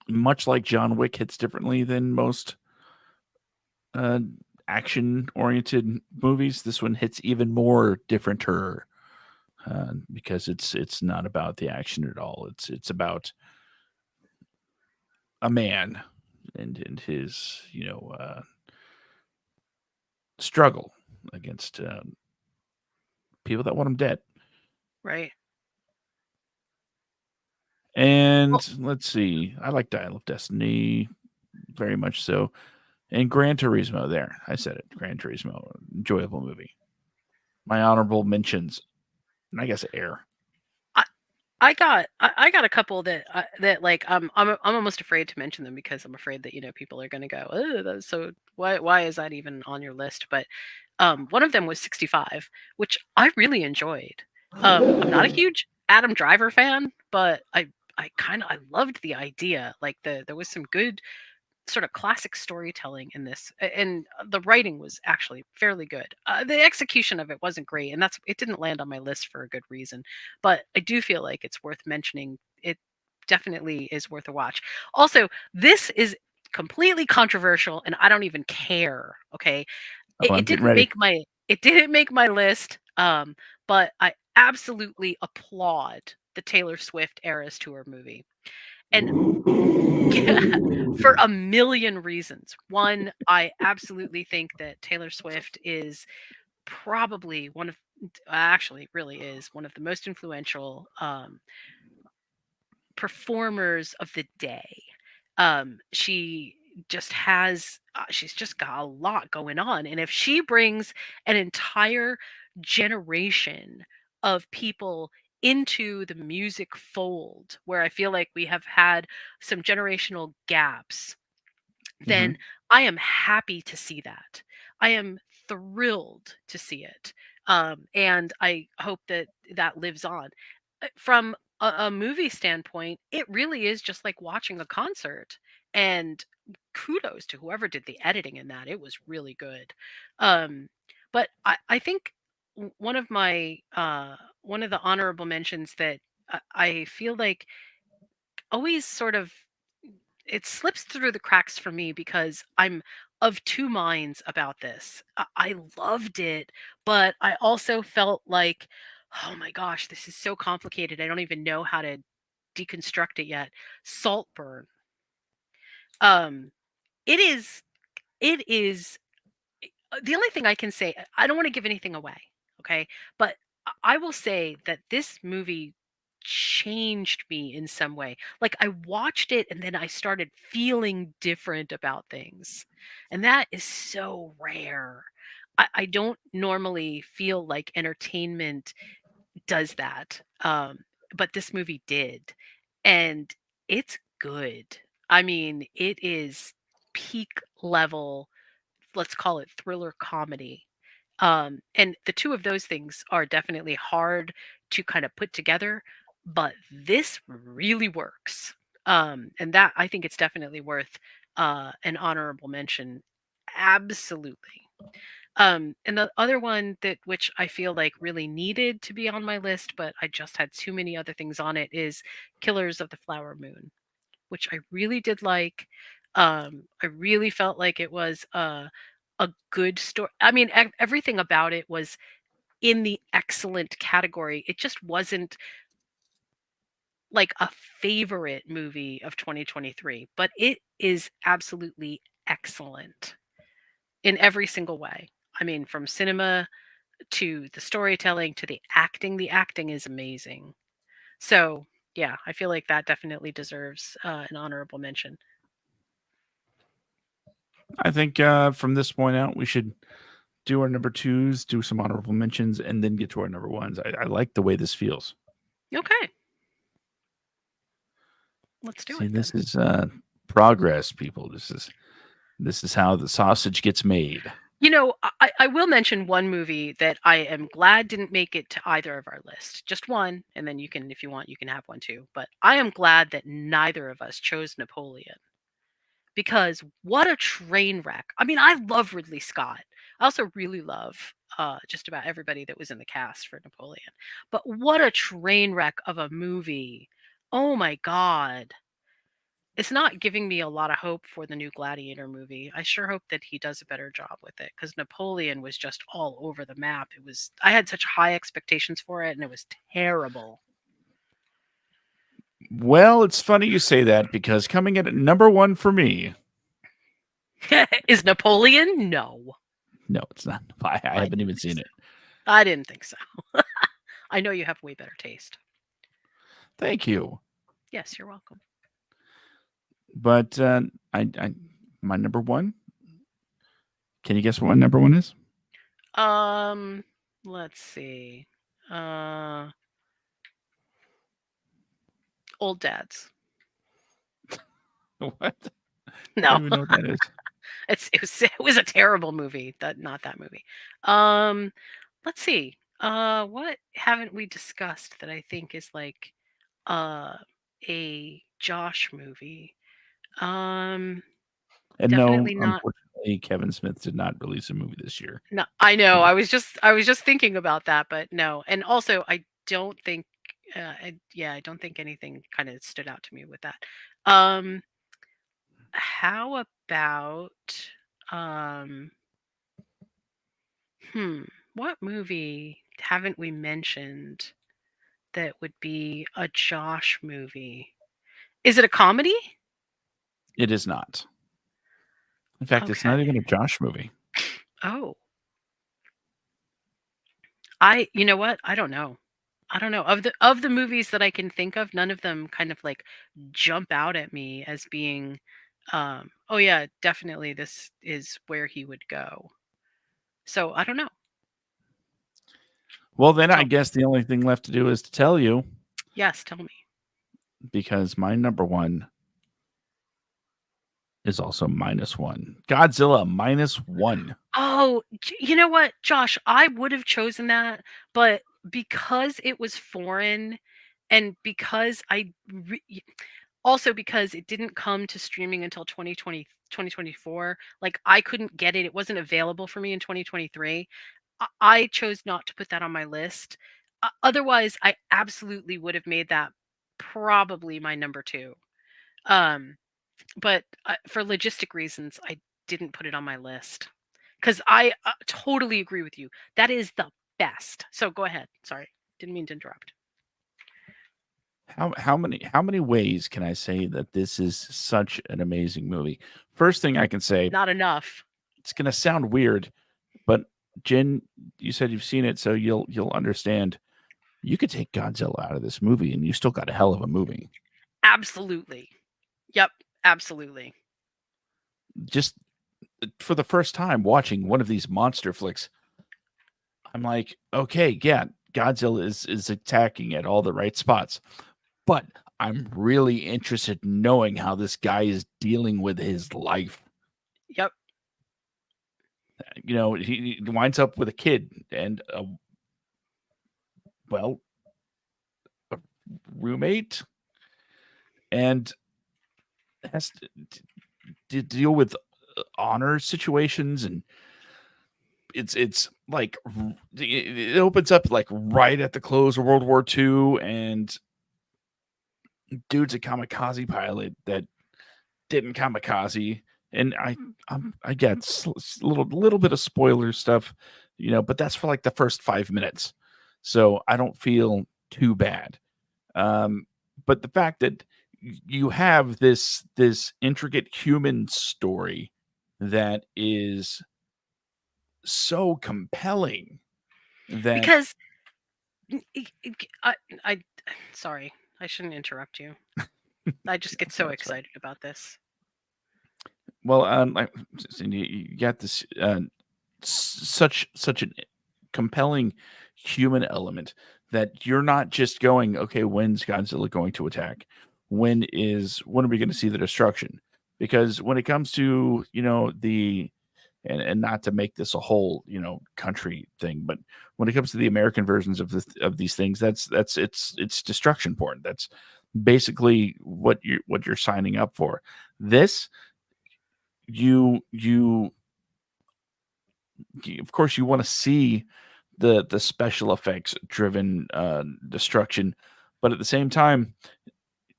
much like John Wick hits differently than most uh, action oriented movies, this one hits even more differenter because it's not about the action at all. It's about a man and his struggle against people that want him dead. Right. And Well, let's see, I like Dial of Destiny very much so. And Gran Turismo, there, I said it. Gran Turismo, enjoyable movie. My honorable mentions, and I guess Air. I, I got a couple that that like I'm almost afraid to mention them because I'm afraid that people are going to go, oh, that's so why is that even on your list? But one of them was 65, which I really enjoyed. I'm not a huge Adam Driver fan, but I loved the idea. Like there was some good sort of classic storytelling in this, and the writing was actually fairly good. The execution of it wasn't great, and it didn't land on my list for a good reason. But I do feel like it's worth mentioning. It definitely is worth a watch. Also, this is completely controversial, and I don't even care. Okay, Oh, I'm It getting didn't ready. make my list, but I absolutely applaud the Taylor Swift Eras Tour movie, and for a million reasons. One, I absolutely think that Taylor Swift is probably one of actually really is one of the most influential performers of the day. She just has she's just got a lot going on, and if she brings an entire generation of people into the music fold, where I feel like we have had some generational gaps, then Mhm. I am happy to see that. I am thrilled to see it. And I hope that that lives on. From a movie standpoint, it really is just like watching a concert. And kudos to whoever did the editing in that. It was really good. Um, but I think one of the honorable mentions that I feel like always sort of it slips through the cracks for me because I'm of two minds about this. I loved it, but I also felt like, oh my gosh, this is so complicated. I don't even know how to deconstruct it yet. Saltburn. Um, it is. It is the only thing I can say. I don't want to give anything away, okay? But I will say that this movie changed me in some way. Like I watched it and then I started feeling different about things. And that is so rare. I don't normally feel like entertainment does that. But this movie did. And it's good. I mean, it is peak level, let's call it thriller comedy. And the two of those things are definitely hard to kind of put together, but this really works. And that I think it's definitely worth an honorable mention. Absolutely. And the other one that which I feel like really needed to be on my list, but I just had too many other things on it, is Killers of the Flower Moon, which I really did like. I really felt like it was a good story. I mean, everything about it was in the excellent category. It just wasn't like a favorite movie of 2023, but it is absolutely excellent in every single way. I mean, from cinema to the storytelling to the acting. The acting is amazing. So, yeah, I feel like that definitely deserves an honorable mention. I think from this point out, we should do our number twos, do some honorable mentions, and then get to our number ones. I like the way this feels. Okay, let's do See, it then. this is progress, people. This is how the sausage gets made. You know, I will mention one movie that I am glad didn't make it to either of our lists. Just one, and then you can, if you want, you can have one too. But I am glad that neither of us chose Napoleon because what a train wreck. I mean, I love Ridley Scott. I also really love just about everybody that was in the cast for Napoleon. But what a train wreck of a movie. Oh my God. It's not giving me a lot of hope for the new Gladiator movie. I sure hope that he does a better job with it because Napoleon was just all over the map. It was I had such high expectations for it and it was terrible. Well, it's funny you say that because coming in at number one for me, Is Napoleon? No. no, it's not. I I haven't didn't even think seen so. it. I didn't think so. I know you have way better taste. Thank you. Yes, you're welcome. But I my number one. Can you guess what my number one is? Um, let's see. Uh, Old dads. What? I don't No, even know what that is. it was a terrible movie. That not that movie. Um, let's see. What haven't we discussed that I think is like uh a Josh movie? Um, And no, definitely not. unfortunately, Kevin Smith did not release a movie this year. No, I know. I was just thinking about that, but no. And also, I don't think. Yeah, I don't think anything kind of stood out to me with that. Um, how about um Hmm. What movie haven't we mentioned that would be a Josh movie? Is it a comedy? It is not. In fact, it's not Okay. even a Josh movie. Oh, you know what? I don't know. I don't know. Of the movies that I can think of, none of them kind of like jump out at me as being oh yeah, definitely this is where he would go. So, I don't know. Well, then I Tell guess the only thing left to do is to tell you, Yes, tell me. because my number one is also -1. Godzilla -1. Oh, you know what, Josh? I would have chosen that, but because it was foreign and because also because it didn't come to streaming until 2024, like I couldn't get it. It wasn't available for me in 2023. I chose not to put that on my list. Otherwise, I absolutely would have made that probably my number 2. Um, but for logistic reasons, I didn't put it on my list. Because I totally agree with you. That is the best. So go ahead. Sorry, didn't mean to interrupt. How many ways can I say that this is such an amazing movie? First thing I can say, Not enough. it's gonna sound weird, but Jen, you said you've seen it, so you'll understand. You could take Godzilla out of this movie, and you still got a hell of a movie. Absolutely. Yep. Absolutely. Just for the first time watching one of these monster flicks, I'm like, okay, yeah, Godzilla is attacking at all the right spots, but I'm really interested in knowing how this guy is dealing with his life. Yep. He winds up with a kid and well, a roommate, and has to deal with honor situations, and it's like it opens up like right at the close of World War II, and dude's a kamikaze pilot that didn't kamikaze, and I get little bit of spoiler stuff, but that's for like the first 5 minutes, so I don't feel too bad. Um, but the fact that you have this intricate human story that is so compelling that Because n- i- i- I, I, sorry, I shouldn't interrupt you. I just get so that's right. excited about this. Well, like, you got this such a compelling human element that you're not just going, okay, when's Godzilla going to attack? When are we going to see the destruction? Because when it comes to the and not to make this a whole country thing, but when it comes to the American versions of these things, that's it's destruction porn. That's basically what you're signing up for. This you of course you want to see the special effects driven destruction, but at the same time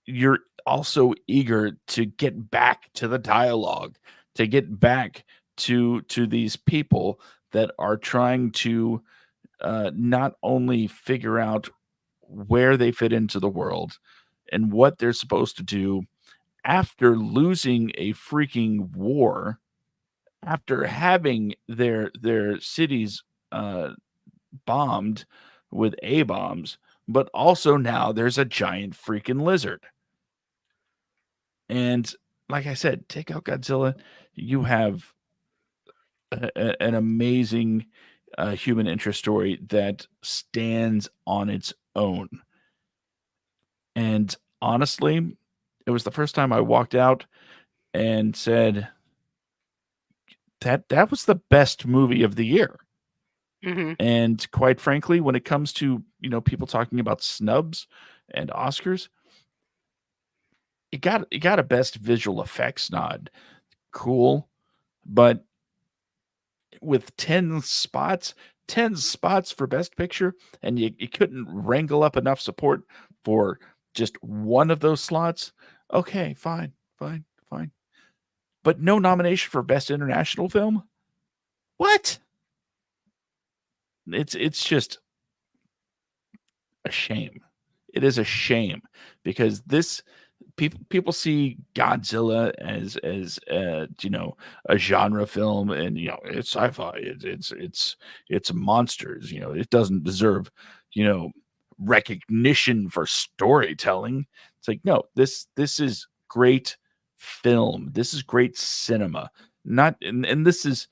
you're also eager to get back to the dialogue, to get back to these people that are trying to not only figure out where they fit into the world and what they're supposed to do after losing a freaking war, after having their cities uh, bombed with A bombs, but also now there's a giant freaking lizard. And like I said, take out Godzilla, you have an amazing human interest story that stands on its own. And honestly, it was the first time I walked out and said that was the best movie of the year. Hmm. And quite frankly, when it comes to, people talking about snubs and Oscars, it got a best visual effects nod. Cool. But with 10 spots for best picture, and you couldn't wrangle up enough support for just one of those slots. Okay, fine, fine, fine. But no nomination for best international film? What? it's just a shame. It is a shame because this people see Godzilla as a genre film, and it's sci-fi. It's monsters. It doesn't deserve you know recognition for storytelling. It's like, no, this is great film. This is great cinema. Not and this is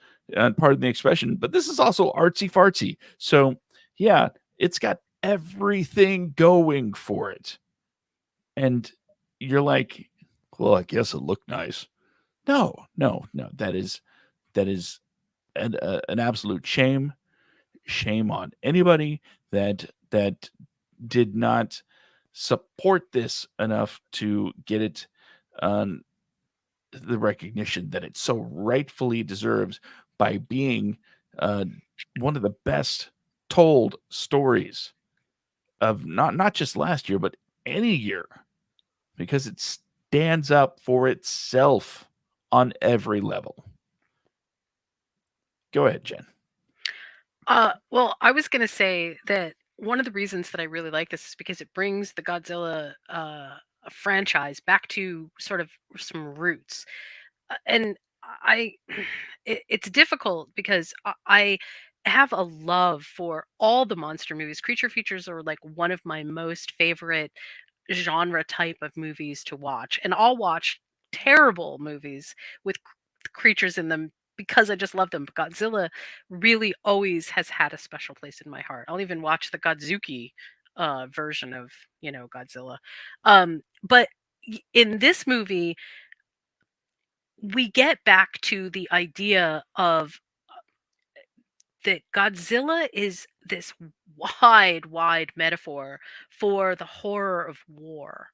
pardon the expression, but this is also artsy fartsy. So yeah, it's got everything going for it. And you're like, well, I guess it looked nice. No, no, no. That is an absolute shame. Shame on anybody that did not support this enough to get it on the recognition that it so rightfully deserves by being uh, one of the best told stories of not just last year, but any year, because it stands up for itself on every level. Go ahead, Jen. Well, I was gonna say that one of the reasons that I really like this is because it brings the Godzilla franchise back to sort of some roots. And I it's difficult because I have a love for all the monster movies. Creature features are like one of my most favorite genre type of movies to watch, and I'll watch terrible movies with creatures in them because I just love them. But Godzilla really always has had a special place in my heart. I'll even watch the Godzuki version of Godzilla. But in this movie, we get back to the idea of that Godzilla is this wide metaphor for the horror of war.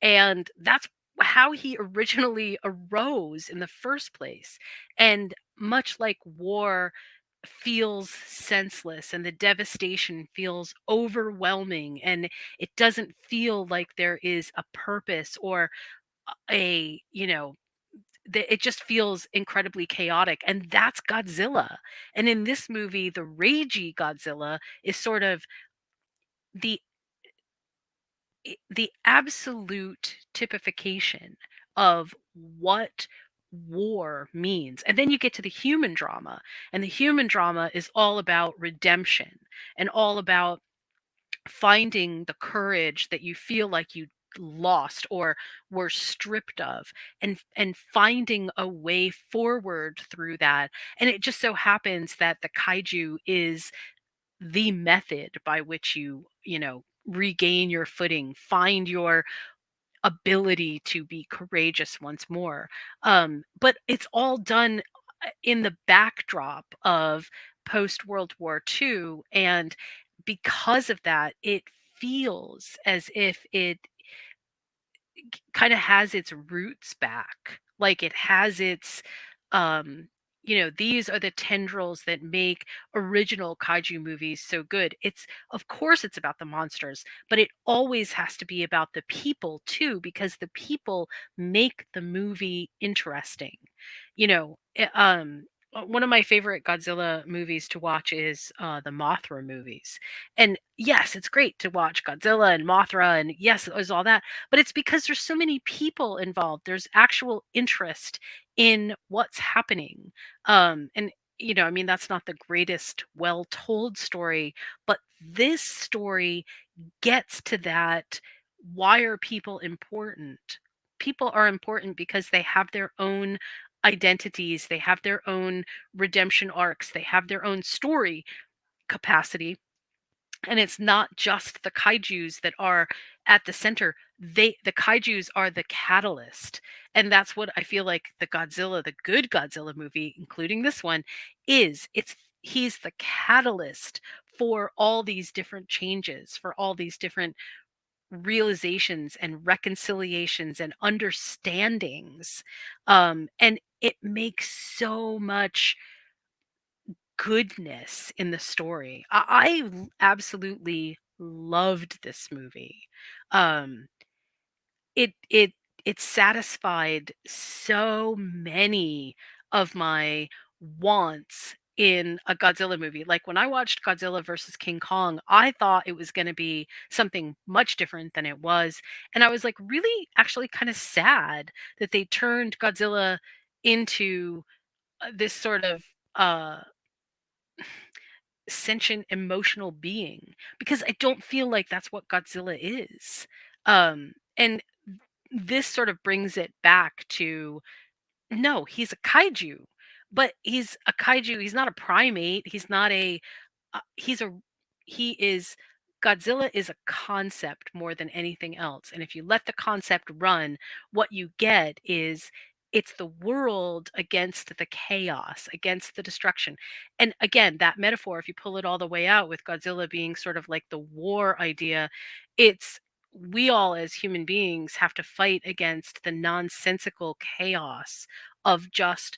And that's how he originally arose in the first place. And much like war feels senseless and the devastation feels overwhelming, and it doesn't feel like there is a purpose or a, it just feels incredibly chaotic, and that's Godzilla. And in this movie, the ragey Godzilla is sort of the the absolute typification of what war means. And then you get to the human drama, and the human drama is all about redemption and all about finding the courage that you feel like you lost or were stripped of, and finding a way forward through that. And it just so happens that the kaiju is the method by which you regain your footing, find your ability to be courageous once more. But it's all done in the backdrop of post World War II. And because of that, it feels as if it kind of has its roots back. Like it has its, um, these are the tendrils that make original kaiju movies so good. Of course, it's about the monsters, but it always has to be about the people too, because the people make the movie interesting. One of my favorite Godzilla movies to watch is the Mothra movies. And yes, it's great to watch Godzilla and Mothra, and yes, there's all that, but it's because there's so many people involved. There's actual interest in what's happening. And I mean, that's not the greatest well told story, but this story gets to that. Why are people important? People are important because they have their own identities, they have their own redemption arcs, they have their own story capacity. And it's not just the kaijus that are at the center. The kaijus are the catalyst. And that's what I feel like the good Godzilla movie, including this one, is. He's the catalyst for all these different changes, for all these different realizations and reconciliations and understandings. And it makes so much goodness in the story. Absolutely loved this movie. Um, it satisfied so many of my wants in a Godzilla movie. Like when I watched Godzilla versus King Kong, I thought it was going to be something much different than it was. And I was like really actually kind of sad that they turned Godzilla into this sort of uh sentient emotional being, because I don't feel like that's what Godzilla is. And this sort of brings it back to, no, he's a kaiju, but he's a kaiju. He's not a primate. He's not a he's a he is Godzilla is a concept more than anything else. And if you let the concept run, what you get is it's the world against the chaos, against the destruction. And again, that metaphor, if you pull it all the way out with Godzilla being sort of like the war idea, it's we all as human beings have to fight against the nonsensical chaos of just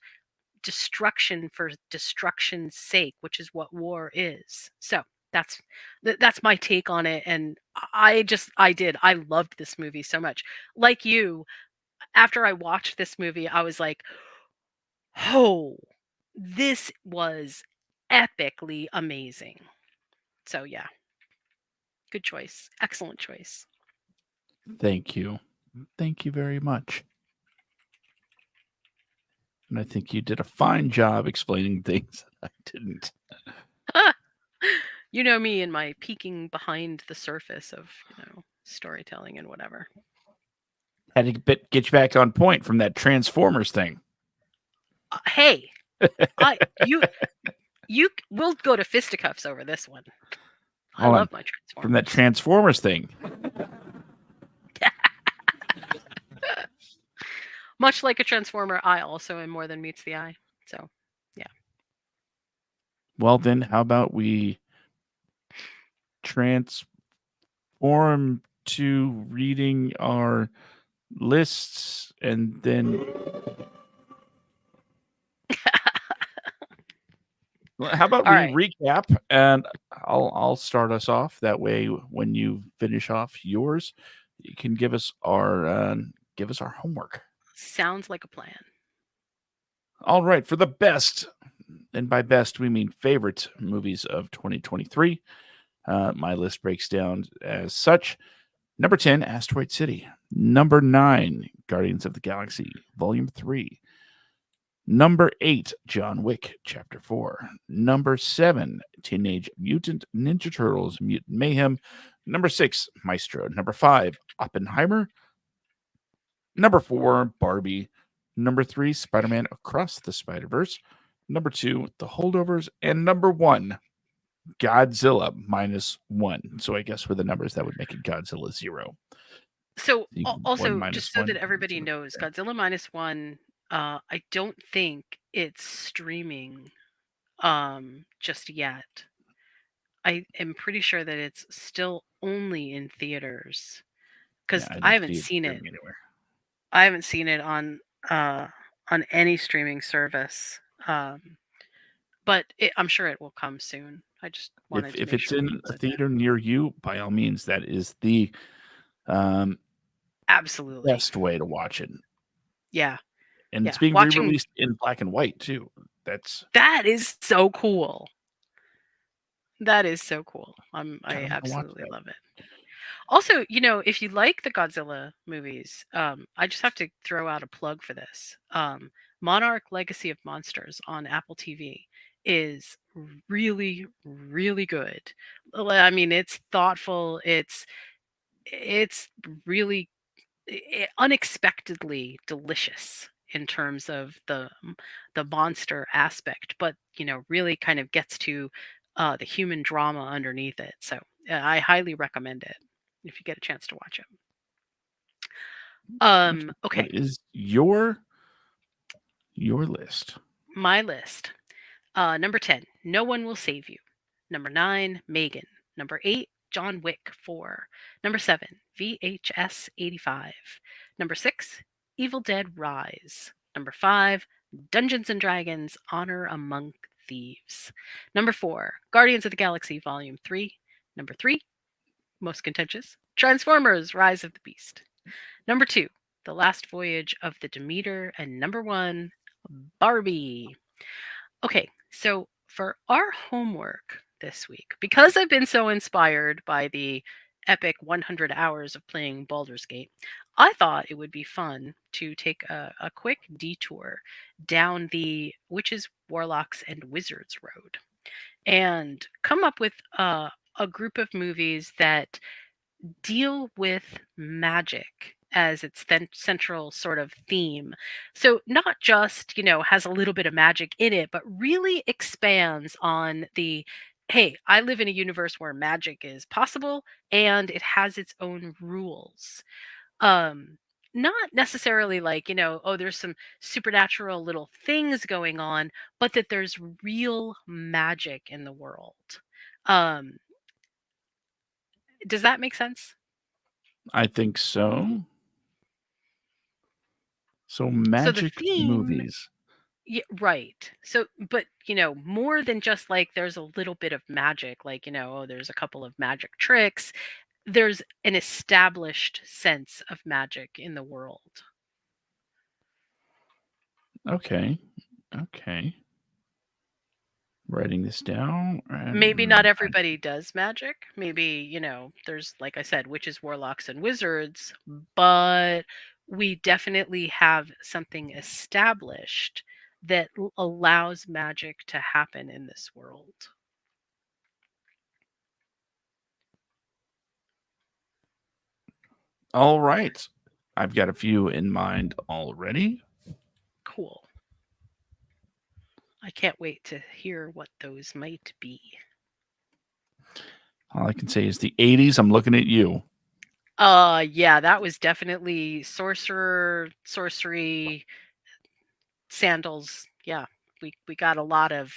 destruction for destruction's sake, which is what war is. So that's that's my take on it. And I loved this movie so much. Like you, after I watched this movie, I was like, oh, this was epically amazing. So yeah, good choice. Excellent choice. Thank you. Thank you very much. And I think you did a fine job explaining things that I didn't. You know me and my peeking behind the surface of, storytelling and whatever. Had to get you back on point from that Transformers thing. Hey, I you we'll go to fisticuffs over this one. I Hold on. love my Transformers. From that Transformers thing. Much like a Transformer, I also am more than meets the eye. So, yeah. Well, then, how about we transform to reading our lists and then. How about All we right. recap and I'll start us off. That way, when you finish off yours, you can give us our homework. Sounds like a plan. All right, for the best, and by best we mean favorite movies of 2023. My list breaks down as such: number 10, Asteroid City; number 9, Guardians of the Galaxy Volume 3; number 8, John Wick Chapter 4; number 7, Teenage Mutant Ninja Turtles Mutant Mayhem; number 6, Maestro; number 5, Oppenheimer; number 4, Barbie; number 3, Spider-Man Across the Spider-Verse; number 2, The Holdovers; and number 1, Godzilla -1. So I guess with the numbers that would make it Godzilla 0. So, One also, minus just so one. that everybody knows, Godzilla -1, I don't think it's streaming just yet. I am pretty sure that it's still only in theaters Yeah, because I I didn't haven't see it seen it. streaming anywhere. I haven't seen it uh on any streaming service. But I'm sure it will come soon. I just wanted to If make it's sure in people a knew that. theater near you, by all means, that is the um, Absolutely. best way to watch it. Yeah. And it's Yeah. being Watching re-released in black and white too. That's that is so cool. That is so cool. kind I of want to watch absolutely that. love it. Also, if you like the Godzilla movies, I just have to throw out a plug for this. Monarch Legacy of Monsters on Apple TV is really, really good. I mean, it's thoughtful. It's really unexpectedly delicious in terms of the monster aspect, but really kind of gets to the human drama underneath it. So I highly recommend it if you get a chance to watch it. Okay. What Okay, is your list? my list. Number 10, No One Will Save You. Number 9, Megan. Number 8, John Wick 4. Number 7, VHS 85. Number 6, Evil Dead Rise. Number 5, Dungeons and Dragons Honor Among Thieves. Number 4, Guardians of the Galaxy Volume 3. Number 3, most contentious, Transformers Rise of the Beast. Number 2, The Last Voyage of the Demeter. And number 1, Barbie. Okay, so for our homework this week, because I've been so inspired by the epic 100 hours of playing Baldur's Gate, I thought it would be fun to take a quick detour down the witches, warlocks, and wizards road and come up with a group of movies that deal with magic as its central sort of theme. So not just, has a little bit of magic in it, but really expands on the hey, I live in a universe where magic is possible and it has its own rules. Um not necessarily like, oh, there's some supernatural little things going on, but that there's real magic in the world. Um does that make sense? I think so. So So the magic theme, movies. yeah, right. So, but more than just like there's a little bit of magic, like oh, there's a couple of magic tricks. There's an established sense of magic in the world. Okay. Okay. Writing this down Maybe not and everybody does magic. Maybe there's like I said, witches, warlocks, and wizards, but we definitely have something established that allows magic to happen in this world. all right. I've got a few in mind already. Cool. I can't wait to hear what those might be. All I can say is the 80s. I'm looking at you. Yeah, that was definitely sorcerer, sorcery, sandals. Yeah. We got a lot of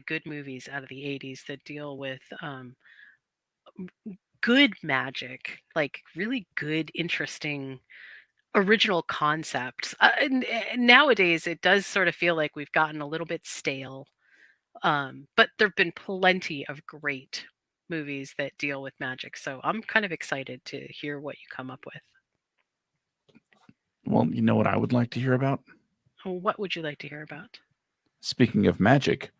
good movies out of the 80s that deal with good magic, like really good, interesting original concepts. And nowadays it does sort of feel like we've gotten a little bit stale. But there've been plenty of great movies that deal with magic, so I'm kind of excited to hear what you come up with. Well, you know what I would like to hear about? What would you like to hear about? Speaking of magic,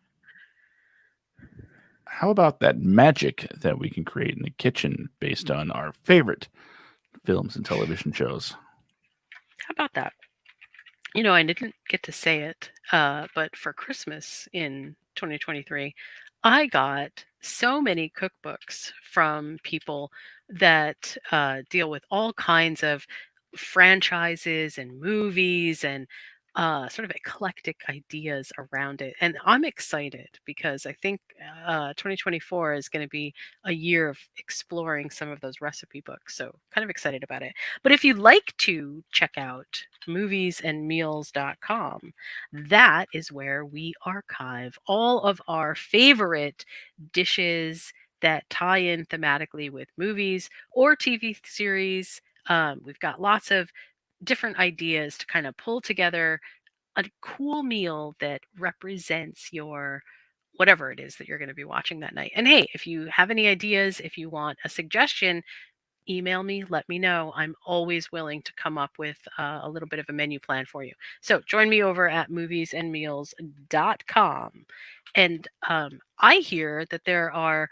how about that magic that we can create in the kitchen based on our favorite films and television shows? How about that? I didn't get to say it, but for Christmas in 2023, I got so many cookbooks from people that deal with all kinds of franchises and movies and sort of eclectic ideas around it. And I'm excited because I think 2024 is going to be a year of exploring some of those recipe books. So, kind of excited about it. But if you'd like to check out moviesandmeals.com, that is where we archive all of our favorite dishes that tie in thematically with movies or TV series. We've got lots of different ideas to kind of pull together a cool meal that represents your whatever it is that you're going to be watching that night. And hey, if you have any ideas, if you want a suggestion, email me, let me know. I'm always willing to come up with a little bit of a menu plan for you. So join me over at moviesandmeals.com. And I hear that there are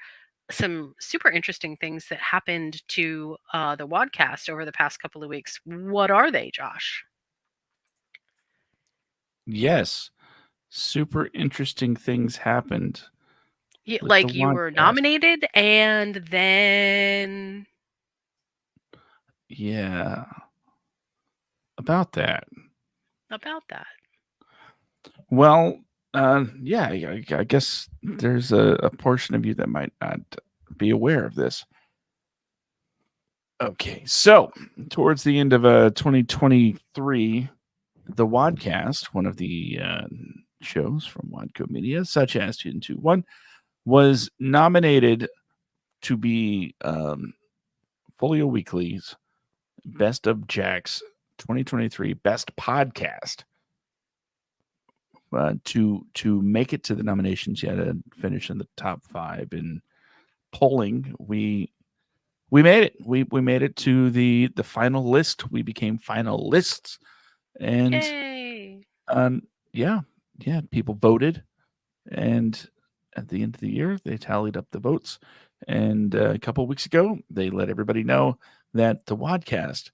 some super interesting things that happened to the Wadcast over the past couple of weeks. What are they, Josh? Yes, super interesting things happened with the Like you were podcast. nominated and then Yeah, about that. about that. Well, yeah, I guess there's a portion of you that might not be aware of this. Okay, so towards the end of 2023, the Wadcast, one of the shows from Wadco Media, such as 221, was nominated to be Folio Weekly's Best of Jack's 2023 Best Podcast. To make it to the nominations, you had to finish in the top 5 in polling. We made it. We made it to the final list. We became finalists, and Yay. um, yeah, people voted. And at the end of the year, they tallied up the votes. And a couple of weeks ago, they let everybody know that the Wadcast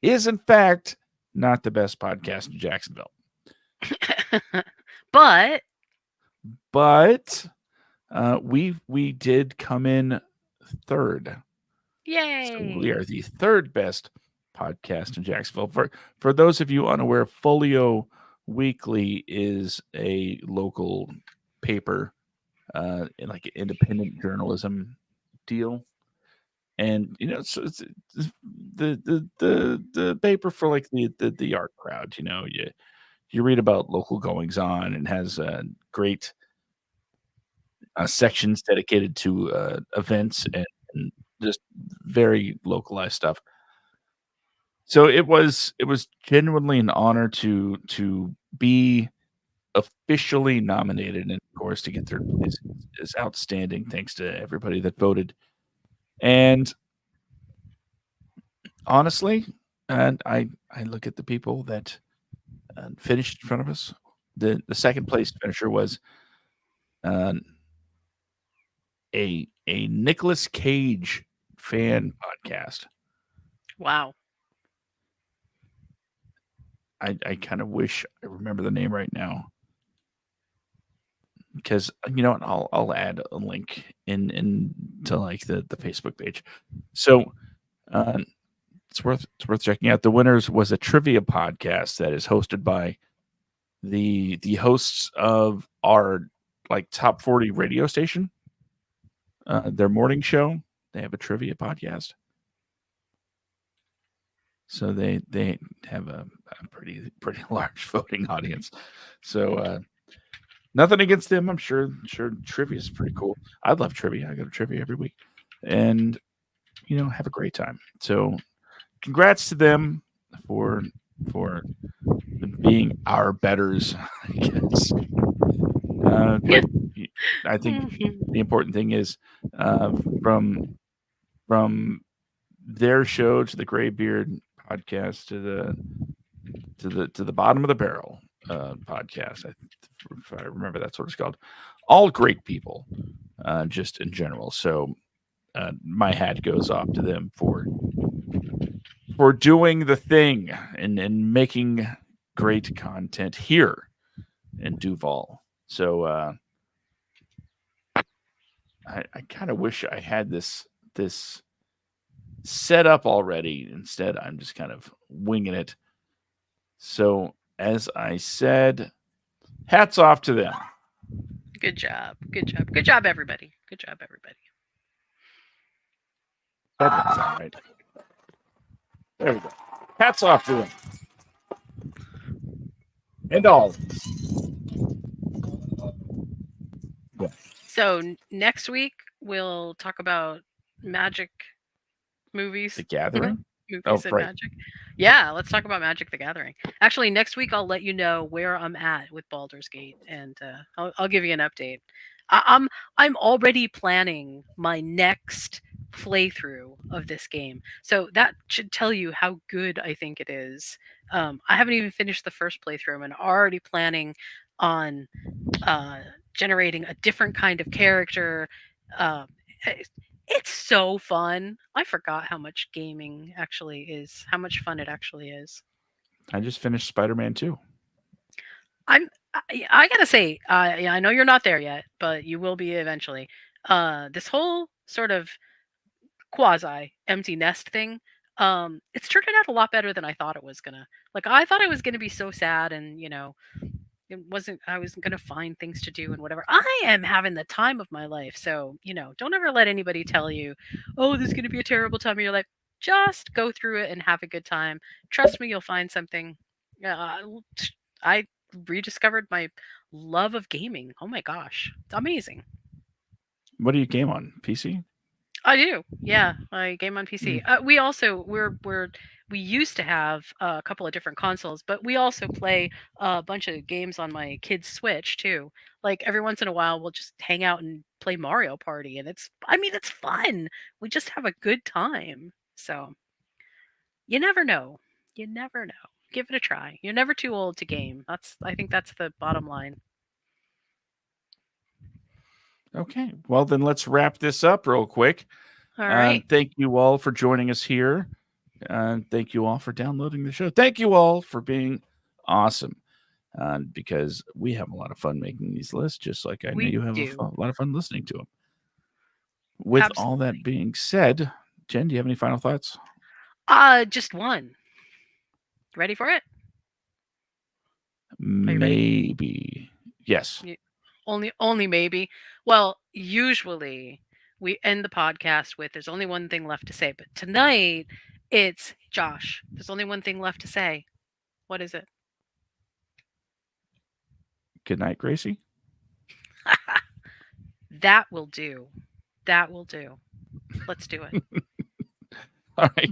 is, in fact, not the best podcast in Jacksonville. But But we did come in third. So we yay. are the third best podcast in Jacksonville. For those of you unaware, Folio Weekly is a local paper, like an independent journalism deal. And so it's the paper for like the art crowd. You read about local goings on and has great sections dedicated to events and just very localized stuff. So it was genuinely an honor to be officially nominated, and of course to get third place is outstanding. Thanks to everybody that voted. And honestly, and I look at the people that finished in front of us. The second place finisher was uh, a Nicolas Cage fan podcast. Wow. I kind of wish I remember the name right now because you know what, I'll add a link in to like the Facebook page. So uh, it's worth checking out. The winners was a trivia podcast that is hosted by the hosts of our like top 40 radio station. Their morning show, they have a trivia podcast. So they have a pretty large voting audience. So nothing against them. I'm sure trivia is pretty cool. I love trivia. I go to trivia every week, and have a great time. So congrats to them for for being our betters, I guess. But I think the important thing is uh, from from their show to the Graybeard podcast to the bottom of the barrel podcast. If I remember, that's what it's called. All great people, just in general. So my hat goes off to them for doing the thing and making great content here in Duval. So I kind of wish I had this set up already. Instead, I'm just kind of winging it. So as I said, hats off to them. Good job. Good job. Good job, everybody. Good job, everybody. That doesn't sound right. There we go. Hats off to them. And all. Yeah. So next week we'll talk about magic movies. The Gathering? Oh, Movies and right. magic. Yeah, let's talk about Magic the Gathering. Actually, next week I'll let you know where I'm at with Baldur's Gate, and I'll give you an update. I'm already planning my next playthrough of this game, so that should tell you how good I think it is. I haven't even finished the first playthrough, and already planning on uh, generating a different kind of character. Um, it's so fun. I forgot how much gaming actually is, how much fun it actually is. I just finished Spider-Man 2. I gotta say, yeah, I know you're not there yet, but you will be eventually. This whole sort of quasi empty nest thing, it's turned out a lot better than I thought it was gonna. Like I thought it was gonna be so sad, and it wasn't. I was gonna find things to do and whatever. I am having the time of my life. So don't ever let anybody tell you, "Oh, this is gonna be a terrible time of your life." Just go through it and have a good time. Trust me, you'll find something. I rediscovered my love of gaming. Oh my gosh, it's amazing. What do you game on? PC? I do. Yeah, I game on Hmm. PC. We also we used to have a couple of different consoles, but we also play a bunch of games on my kid's Switch too. Like every once in a while, we'll just hang out and play Mario Party, and it's fun. We just have a good time. So you never know. You never know. Give it a try. You're never too old to game. I think that's the bottom line. Okay. Well, then let's wrap this up real quick. All right. Thank you all for joining us here. And thank you all for downloading the show. Thank you all for being awesome. Because we have a lot of fun making these lists, just like I know We you have do. a lot of fun listening to them. With all that Absolutely. being said, Jen, do you have any final thoughts? Just one. Ready for it? Are you ready? Maybe. Yes. Only maybe. Well, usually we end the podcast with there's only one thing left to say, but tonight it's Josh. There's only one thing left to say. What is it? Good night, Gracie. That will do. That will do. Let's do it. All right.